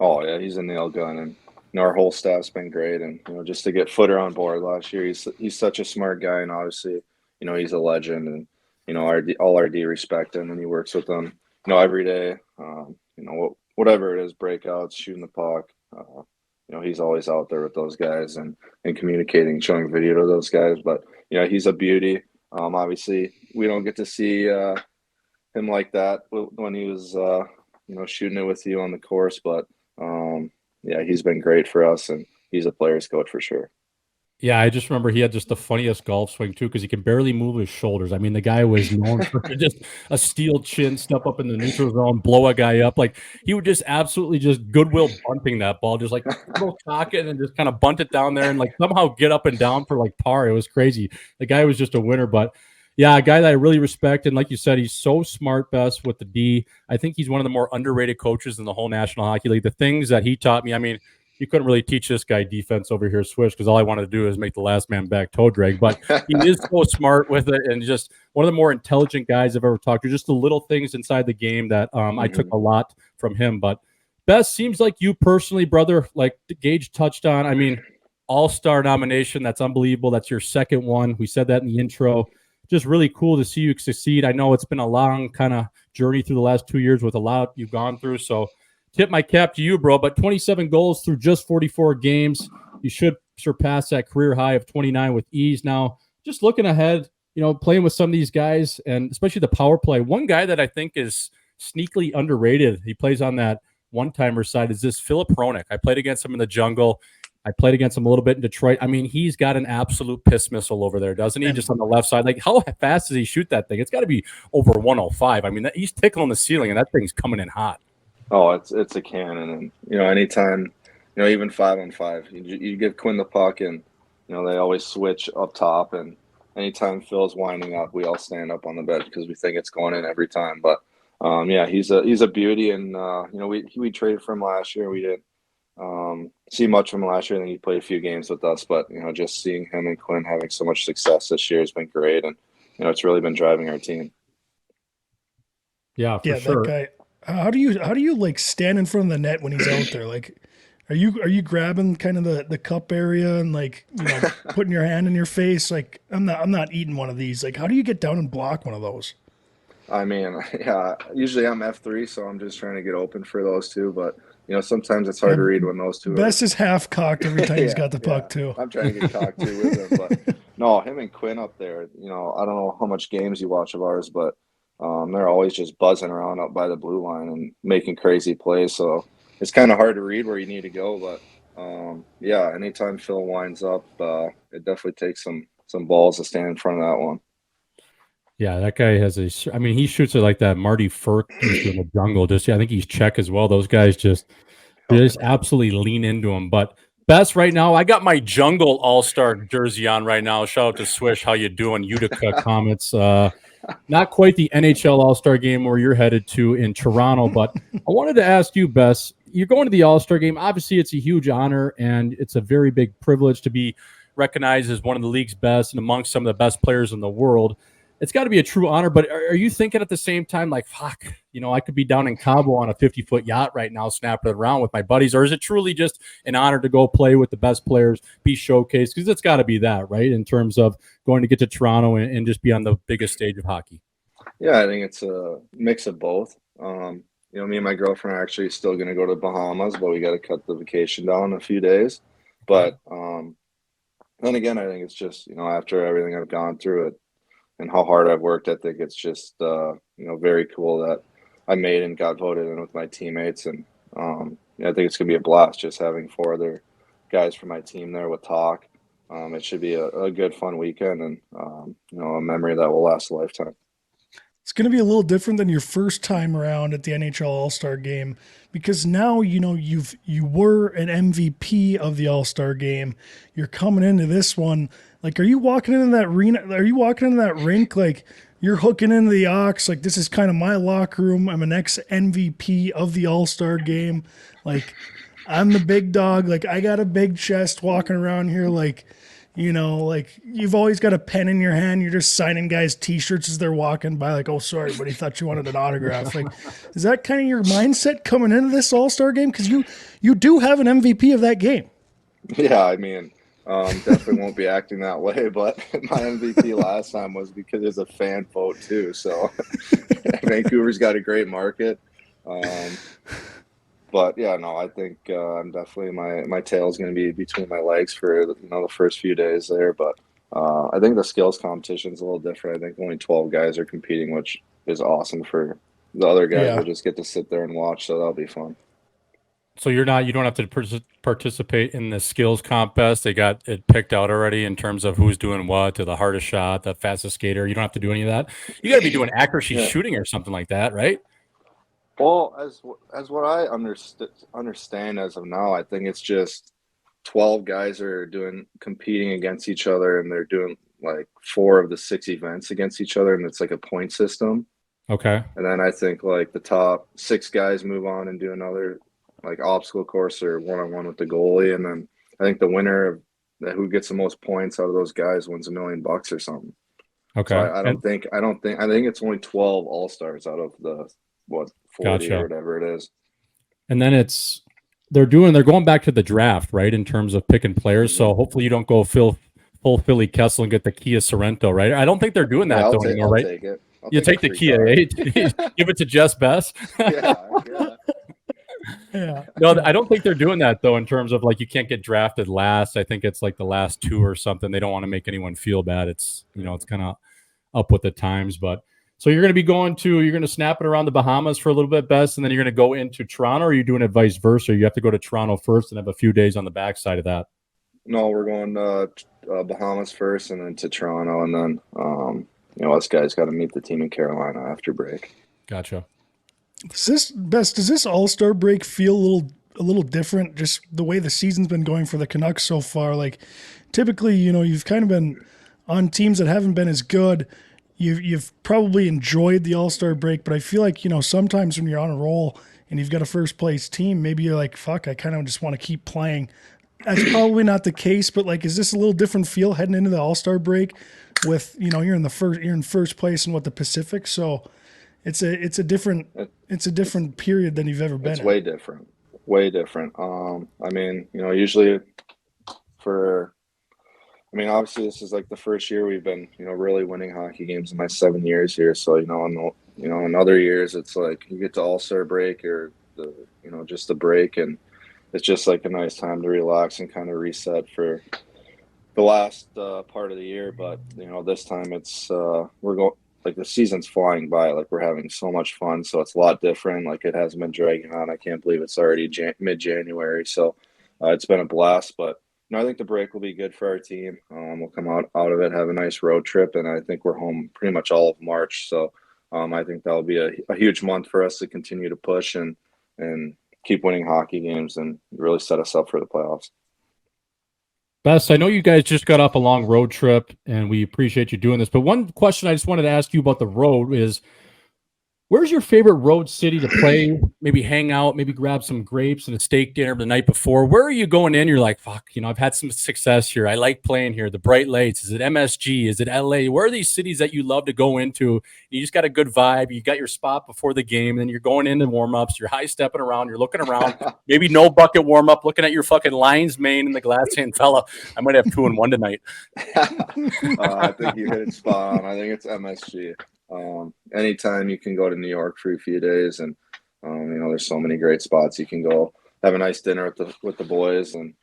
Oh yeah, he's a nail gun, and you know, our whole staff's been great. And you know, just to get Footer on board last year, he's such a smart guy, and obviously, you know, he's a legend, and you know, all our D respect him, and he works with them, you know, every day. You know, whatever it is, breakouts, shooting the puck. You know, he's always out there with those guys and communicating, showing video to those guys. But you know, he's a beauty. Obviously, we don't get to see him like that when he was you know, shooting it with you on the course, but. Yeah, he's been great for us, and he's a player's coach for sure. Yeah, I just remember he had just the funniest golf swing, too, because he can barely move his shoulders. I mean, the guy was known for just a steel chin, step up in the neutral zone, blow a guy up. Like, he would just absolutely just goodwill bunting that ball, just like cock it and just kind of bunt it down there and, like, somehow get up and down for, like, par. It was crazy. The guy was just a winner, but yeah, a guy that I really respect. And like you said, he's so smart, Bess, with the D. I think he's one of the more underrated coaches in the whole National Hockey League. The things that he taught me, I mean, you couldn't really teach this guy defense over here, Swish, because all I wanted to do is make the last man back toe drag. But he is so smart with it and just one of the more intelligent guys I've ever talked to. Just the little things inside the game that I took a lot from him. But Bess, seems like you personally, brother, like Gage touched on, I mean, All-Star nomination. That's unbelievable. That's your second one. We said that in the intro. Just really cool to see you succeed. I know it's been a long kind of journey through the last 2 years with a lot you've gone through. So tip my cap to you, bro. But 27 goals through just 44 games. You should surpass that career high of 29 with ease. Now, just looking ahead, you know, playing with some of these guys and especially the power play. One guy that I think is sneakily underrated, he plays on that one-timer side, is this Philip Hronek. I played against him in the jungle. I played against him a little bit in Detroit. I mean, he's got an absolute piss missile over there, doesn't he? Just on the left side. Like, how fast does he shoot that thing? It's got to be over 105. I mean, he's tickling the ceiling, and that thing's coming in hot. Oh, it's a cannon, and anytime, even 5-on-5, you give Quinn the puck, and they always switch up top, and anytime Phil's winding up, we all stand up on the bench because we think it's going in every time. But he's a beauty, and we traded for him last year. We didn't see much from him last year. I think he played a few games with us, but just seeing him and Quinn having so much success this year has been great, and it's really been driving our team. Yeah, for sure. That guy. How do you like stand in front of the net when he's out there? Like, are you grabbing kind of the cup area and like putting your hand in your face? Like, I'm not eating one of these. Like, how do you get down and block one of those? I mean, yeah, usually I'm F3, so I'm just trying to get open for those two, but sometimes it's hard to read when those two Best is half cocked every time he's got the puck too. I'm trying to get cocked too with him, but no, him and Quinn up there, I don't know how much games you watch of ours, but they're always just buzzing around up by the blue line and making crazy plays. So it's kind of hard to read where you need to go, but anytime Phil winds up, it definitely takes some balls to stand in front of that one. Yeah, that guy has he shoots it like that Marty Furk used to in the jungle. I think he's Czech as well. Those guys just absolutely lean into him. But best right now, I got my Jungle All-Star jersey on right now. Shout out to Swish. How you doing? Utica comments. Not quite the NHL All-Star Game where you're headed to in Toronto, but I wanted to ask you, Bess, you're going to the All-Star Game. Obviously, it's a huge honor, and it's a very big privilege to be recognized as one of the league's best and amongst some of the best players in the world. It's got to be a true honor, but are you thinking at the same time, like, fuck, I could be down in Cabo on a 50-foot yacht right now, snapping it around with my buddies, or is it truly just an honor to go play with the best players, be showcased? Because it's got to be that, right, in terms of going to get to Toronto and just be on the biggest stage of hockey. Yeah, I think it's a mix of both. Me and my girlfriend are actually still going to go to Bahamas, but we got to cut the vacation down a few days. But then again, I think it's just, after everything I've gone through it, and how hard I've worked, I think it's just, very cool that I made and got voted in with my teammates. And I think it's going to be a blast just having 4 other guys from my team there with Tocc. It should be a good, fun weekend and, a memory that will last a lifetime. It's going to be a little different than your first time around at the NHL All-Star Game because now, you were an MVP of the All-Star Game. You're coming into this one. Like, are you walking into that arena? Are you walking into that rink? Like, you're hooking into the Ox. Like, this is kind of my locker room. I'm an ex-MVP of the All-Star Game. Like, I'm the big dog. Like, I got a big chest walking around here. Like, you've always got a pen in your hand. You're just signing guys' T-shirts as they're walking by. Like, oh, sorry, but he thought you wanted an autograph. Like, is that kind of your mindset coming into this All-Star Game? Because you do have an MVP of that game. Yeah, I mean, definitely won't be acting that way, but my MVP last time was because it's a fan vote too. So Vancouver's got a great market. But yeah, no, I think I'm definitely my tail's going to be between my legs for the first few days there. But I think the skills competition is a little different. I think only 12 guys are competing, which is awesome for the other guys. Will just get to sit there and watch, so that'll be fun. So you don't have to participate in the skills contest. They got it picked out already in terms of who's doing what, to the hardest shot, the fastest skater. You don't have to do any of that. You got to be doing accuracy shooting or something like that, right? Well, as what I understand as of now, I think it's just 12 guys are competing against each other, and they're doing like 4 of the 6 events against each other, and it's like a point system. Okay. And then I think like the top 6 guys move on and do another like obstacle course or one-on-one with the goalie, and then I think the winner of who gets the most points out of those guys wins $1 million or something. Okay. So I think it's only 12 all-stars out of the 40 or whatever it is. And then they're going back to the draft, right, in terms of picking players. So hopefully you don't go full Philly Kessel and get the Kia Sorrento, right? I don't think they're doing that anymore, right? Take it. You take the Kia 8, give it to Jess Bess. Yeah. No, I don't think they're doing that though. In terms of like, you can't get drafted last. I think it's like the last 2 or something. They don't want to make anyone feel bad. It's it's kind of up with the times. But So you're going to snap it around the Bahamas for a little bit, Bess, and then you're going to go into Toronto, or are you doing it vice versa? You have to go to Toronto first and have a few days on the backside of that. No, we're going to Bahamas first and then to Toronto. And then, us guys got to meet the team in Carolina after break. Gotcha. Does this All-Star break feel a little different, just the way the season's been going for the Canucks so far? Like, typically, you've kind of been on teams that haven't been as good. You've probably enjoyed the All-Star break, but I feel like, sometimes when you're on a roll and you've got a first-place team, maybe you're like, fuck, I kind of just want to keep playing. That's probably not the case, but, like, is this a little different feel heading into the All-Star break with, you're in first place in the Pacific, so it's a different period than you've ever been in. It's way different. Usually obviously this is like the first year we've been, really winning hockey games in my 7 years here. So, in other years, it's like you get to All-Star break or just the break, and it's just like a nice time to relax and kind of reset for the last part of the year. But, this time it's, like the season's flying by, like we're having so much fun. So it's a lot different. Like it hasn't been dragging on. I can't believe it's already mid-January. So it's been a blast, but I think the break will be good for our team. We'll come out of it, have a nice road trip, and I think we're home pretty much all of March. So I think that'll be a huge month for us to continue to push and keep winning hockey games and really set us up for the playoffs. Bess, I know you guys just got off a long road trip, and we appreciate you doing this. But one question I just wanted to ask you about the road is, where's your favorite road city to play? Maybe hang out, maybe grab some grapes and a steak dinner the night before. Where are you going in? You're like, fuck, I've had some success here. I like playing here. The Bright Lights. Is it MSG? Is it LA? Where are these cities that you love to go into? You just got a good vibe. You got your spot before the game, and then you're going into warm-ups. You're high-stepping around. You're looking around. Maybe no bucket warm-up, looking at your fucking Lions main in the glass saying, fella, I might have 2-1 tonight. I think you hit it spot on. I think it's MSG. Anytime you can go to New York for a few days, and there's so many great spots you can go have a nice dinner with the boys, and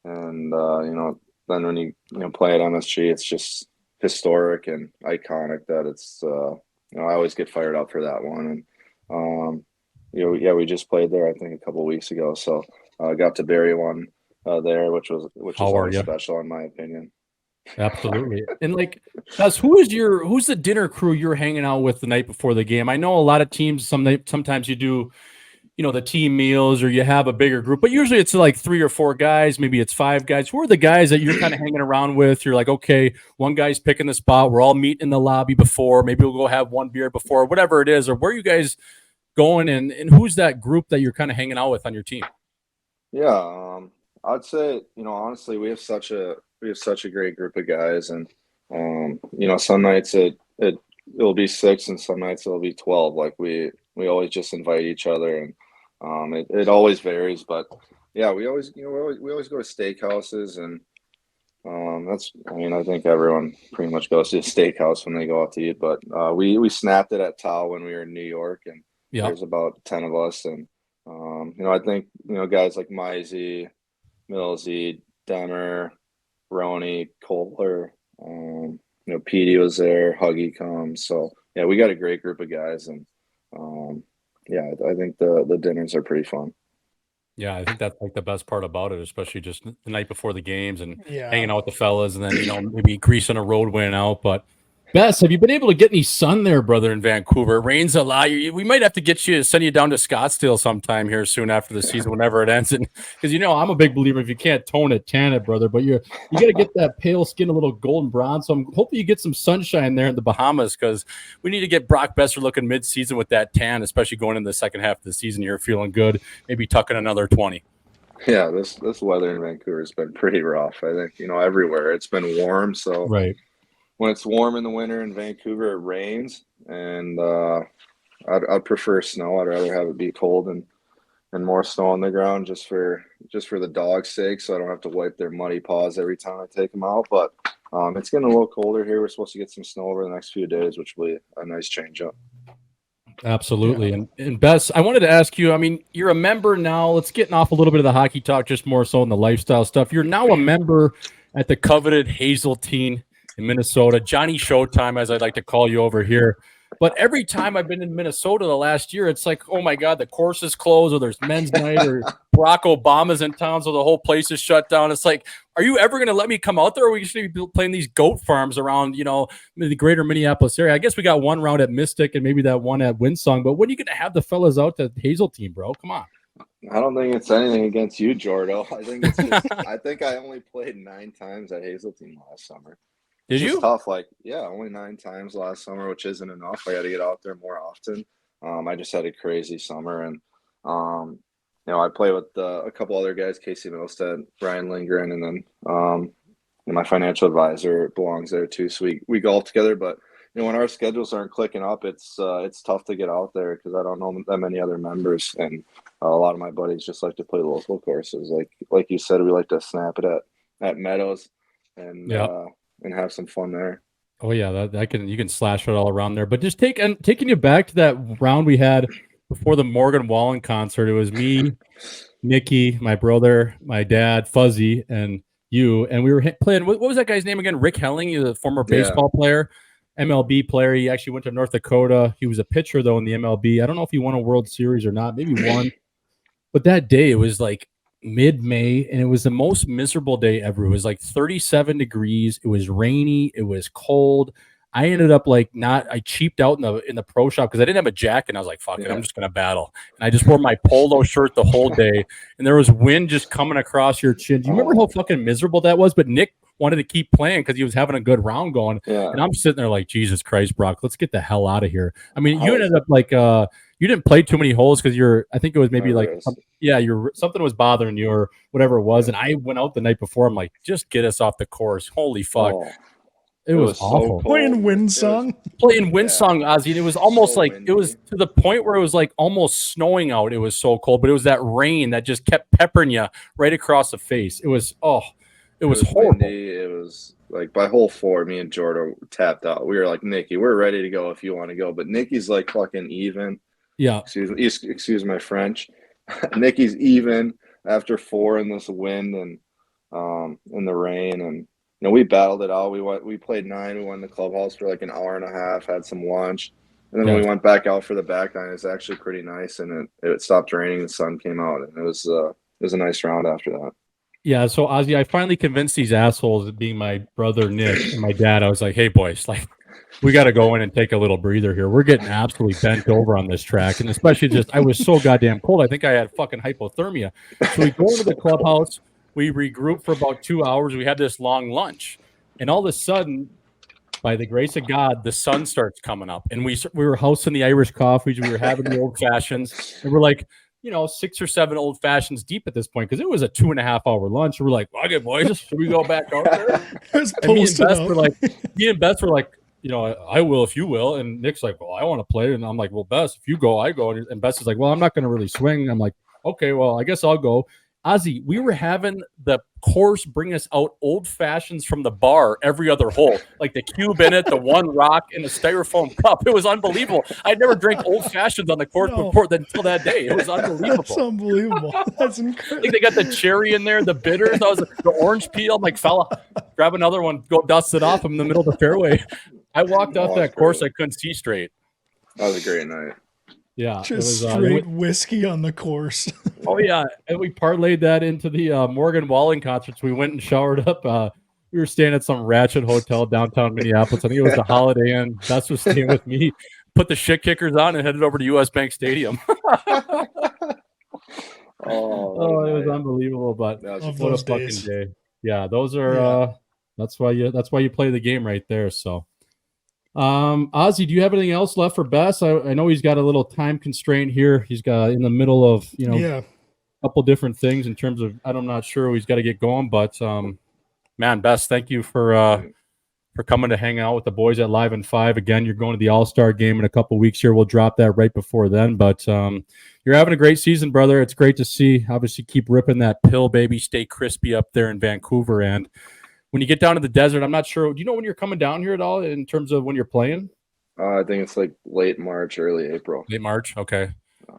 then when you play at MSG, it's just historic and iconic that it's I always get fired up for that one. And we just played there I think a couple of weeks ago, so I got to bury one there, which was always special in my opinion. Absolutely. And like, Bess, who's the dinner crew you're hanging out with the night before the game? I know a lot of teams, sometimes you do, the team meals, or you have a bigger group, but usually it's like 3 or 4 guys, maybe it's 5 guys. Who are the guys that you're kind of hanging around with? You're like, okay, one guy's picking the spot. We're all meeting in the lobby before. Maybe we'll go have one beer before, whatever it is. Or where are you guys going? And who's that group that you're kind of hanging out with on your team? Yeah. I'd say, honestly, we have such a great group of guys, and some nights it'll be 6 and some nights it'll be 12. Like we always just invite each other, and it always varies, but yeah, we always go to steakhouses, and I think everyone pretty much goes to a steakhouse when they go out to eat, but we snapped it at Tocc when we were in New York, and there's about 10 of us, and I think guys like Mizey, Millsy, Demmer, Roney, Kohler, Petey was there, Huggy comes. So yeah, we got a great group of guys, and I think the dinners are pretty fun. Yeah, I think that's like the best part about it, especially just the night before the games and hanging out with the fellas, and then maybe greasing a road win out. But Bess, have you been able to get any sun there, brother, in Vancouver? It rains a lot. We might have to send you down to Scottsdale sometime here soon after the season, whenever it ends. And because I'm a big believer, if you can't tone it, tan it, brother. But you got to get that pale skin a little golden brown. So I'm hoping you get some sunshine there in the Bahamas, because we need to get Brock Boeser looking mid-season with that tan, especially going into the second half of the season. You're feeling good, maybe tucking another 20. Yeah, this weather in Vancouver has been pretty rough. I think everywhere it's been warm, so right. When it's warm in the winter in Vancouver, it rains, and I'd prefer snow. I'd rather have it be cold and more snow on the ground, just for the dog's sake, so I don't have to wipe their muddy paws every time I take them out. But it's getting a little colder here. We're supposed to get some snow over the next few days, which will be a nice change up. Absolutely. Yeah. And Bess, I wanted to ask you, you're a member now. Let's get off a little bit of the hockey talk, just more so in the lifestyle stuff. You're now a member at the coveted Hazeltine in Minnesota. Johnny Showtime, as I'd like to call you over here. But every time I've been in Minnesota the last year, it's like, oh my God, the course is closed, or there's men's night, or Barack Obama's in town, so the whole place is shut down. It's like, are you ever going to let me come out there? Or are we should be playing these goat farms around, the greater Minneapolis area? I guess we got one round at Mystic and maybe that one at Windsong, but when are you going to have the fellas out to Hazeltine, bro? Come on. I don't think it's anything against you, Jordo. I think it's just, I think I only played 9 times at Hazeltine last summer. Did you? It's tough. Only 9 times last summer, which isn't enough. I got to get out there more often. I just had a crazy summer, and I play with a couple other guys, Casey Middlestead, Brian Lindgren, and then my financial advisor belongs there too. So we golf together. But when our schedules aren't clicking up, it's tough to get out there because I don't know that many other members, and a lot of my buddies just like to play local courses. Like you said, we like to snap it at Meadows, and and have some fun there. Oh yeah, you can slash it all around there. But just taking you back to that round we had before the Morgan Wallen concert. It was me, Nicky, my brother, my dad, Fuzzy, and you, and we were playing. What was that guy's name again? Rick Helling, the former baseball player, MLB player. He actually went to North Dakota. He was a pitcher though in the MLB. I don't know if he won a World Series or not. Maybe won. But that day it was like mid-May, and it was the most miserable day ever. It was like 37 degrees. It was rainy. It was cold. I ended up I cheaped out in the pro shop because I didn't have a jacket. And I was like, fuck it, I'm just going to battle. And I just wore my polo shirt the whole day. And there was wind just coming across your chin. Do you remember how fucking miserable that was? But Nick wanted to keep playing because he was having a good round going. Yeah. And I'm sitting there like, Jesus Christ, Brock, let's get the hell out of here. I mean, you ended up you didn't play too many holes because I think it was maybe something was bothering you or whatever it was. And I went out the night before. I'm like, just get us off the course. Holy fuck. Oh, it was awful. Playing Windsong, Ozzy. And it was almost so it was to the point where it was like almost snowing out. It was so cold, but it was that rain that just kept peppering you right across the face. It was, it was horrible. Windy. It was like by hole 4, me and Jordan tapped out. We were like, Nicky, we're ready to go if you want to go. But Nicky's like fucking even. Yeah. Excuse my French. Nicky's even after 4 in this wind and in the rain, and we battled it out. We played 9. We went in the clubhouse for like an hour and a half, had some lunch, and then we went back out for the back 9. It was actually pretty nice, and it stopped raining. The sun came out, and it was a nice round after that. Yeah, so Ozzy, I finally convinced these assholes, being my brother Nick and my dad. I was like, "Hey boys, we got to go in and take a little breather here. We're getting absolutely bent over on this track, and especially I was so goddamn cold. I think I had fucking hypothermia." So we go into the clubhouse. We regroup for about 2 hours. We had this long lunch, and all of a sudden, by the grace of God, the sun starts coming up, and we were housing the Irish coffees. We were having the old fashions, and we're like, 6 or 7 old fashions deep at this point because it was a 2.5 hour lunch. We're like, okay, boys, should we go back out there? And me and Beth were like, I will if you will. And Nick's like, well, I want to play. And I'm like, well, Beth, if you go, I go. And Beth is like, well, I'm not going to really swing. I'm like, okay, well, I guess I'll go. Ozzy, we were having the course bring us out old fashions from the bar every other hole, like the cube in it, the one rock, and the styrofoam cup. It was unbelievable. I'd never drank old fashions on the course before until that day. It was unbelievable. That's unbelievable. That's incredible. Like they got the cherry in there, the bitters. The orange peel. I'm like, fella, grab another one, go dust it off in the middle of the fairway. I walked off that course. I couldn't see straight. That was a great night. Yeah, just straight whiskey on the course. Oh yeah, and we parlayed that into the Morgan Wallen concerts. We went and showered up. We were staying at some ratchet hotel downtown Minneapolis. I think it was the Holiday Inn. That's was staying with me. Put the shit kickers on and headed over to US Bank Stadium. It was unbelievable, but what a fucking day. Yeah, those are that's why you play the game right there. So Ozzy, do you have anything else left for Bess? I know he's got a little time constraint here. He's got in the middle of a couple different things in terms of I'm not sure he's got to get going, but man, Bess, thank you for coming to hang out with the boys at Live in 5. Again, you're going to the AllStar game in a couple weeks here. We'll drop that right before then, but you're having a great season, brother. It's great to see. Obviously, keep ripping that pill, baby. Stay crispy up there in Vancouver, and when you get down to the desert, I'm not sure. Do you know when you're coming down here at all in terms of when you're playing? I think it's like late March, early April. Late March, okay.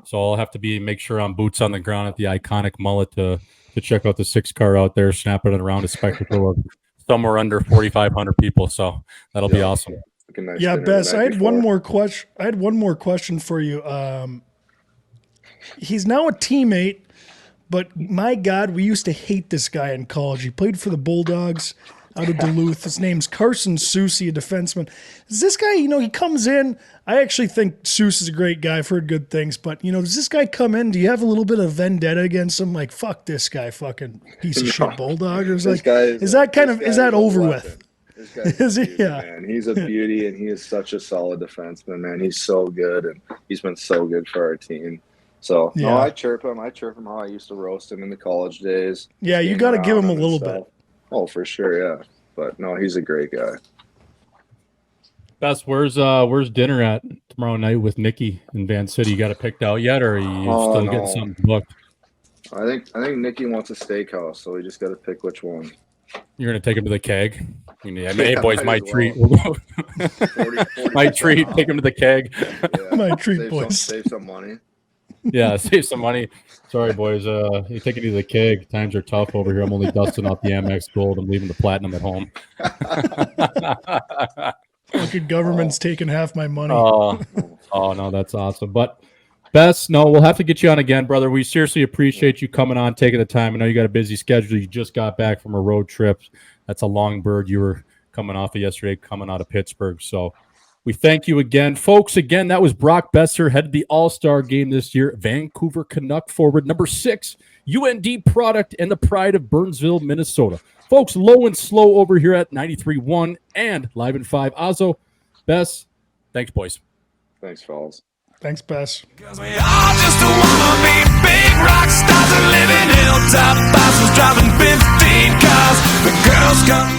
So I'll have to make sure I'm boots on the ground at the iconic mullet to check out the 6 car out there, snapping it around a spectacle of somewhere under 4,500 people. So that'll be awesome. like a nice Yeah, dinner Bess, the I night had one before. more question. I had one more question for you. He's now a teammate, but my God, we used to hate this guy in college. He played for the Bulldogs out of Duluth. His name's Carson Soucy, a defenseman. Is this guy, he comes in. I actually think Seuss is a great guy. I've heard good things, but, does this guy come in? Do you have a little bit of vendetta against him? Like, fuck this guy, fucking piece of shit Bulldog? Or is that over with? This guy's Is a he? beauty, Yeah. man. He's a beauty, and he is such a solid defenseman, man. He's so good, and he's been so good for our team. So, Yeah. no, I chirp him. I chirp him how I used to roast him in the college days. Yeah, you Being got to give around him a and little stuff. bit. Oh, for sure, yeah. But, no, he's a great guy. Bess, where's dinner at tomorrow night with Nicky in Van City? You got it picked out yet, or are you still no. getting something booked? I think Nicky wants a steakhouse, so we just got to pick which one. You're gonna take him to the keg. Yeah, Hey, boys, might my as well. treat. 40 My treat. Take him to the keg. Yeah. My treat, save boys. Save some money. Yeah, save some money. Sorry, boys. You're taking you to the keg. Times are tough over here. I'm only dusting off the Amex Gold. I'm leaving the Platinum at home. Fucking government's taking half my money. Oh no, that's awesome. But Bess, no, we'll have to get you on again, brother. We seriously appreciate you coming on, taking the time. I know you got a busy schedule. You just got back from a road trip. That's a long bird you were coming off of yesterday, coming out of Pittsburgh. So we thank you again. Folks, again, that was Brock Boeser, headed the All-Star game this year. Vancouver Canuck forward, number 6, UND product, and the pride of Burnsville, Minnesota. Folks, low and slow over here at 93.1 and Live in 5. Azo, Bess, thanks, boys. Thanks, fellas. Thanks, Bess. Cause we all just wanna be big rock stars and living hilltop bosses driving 15 cars. The girls come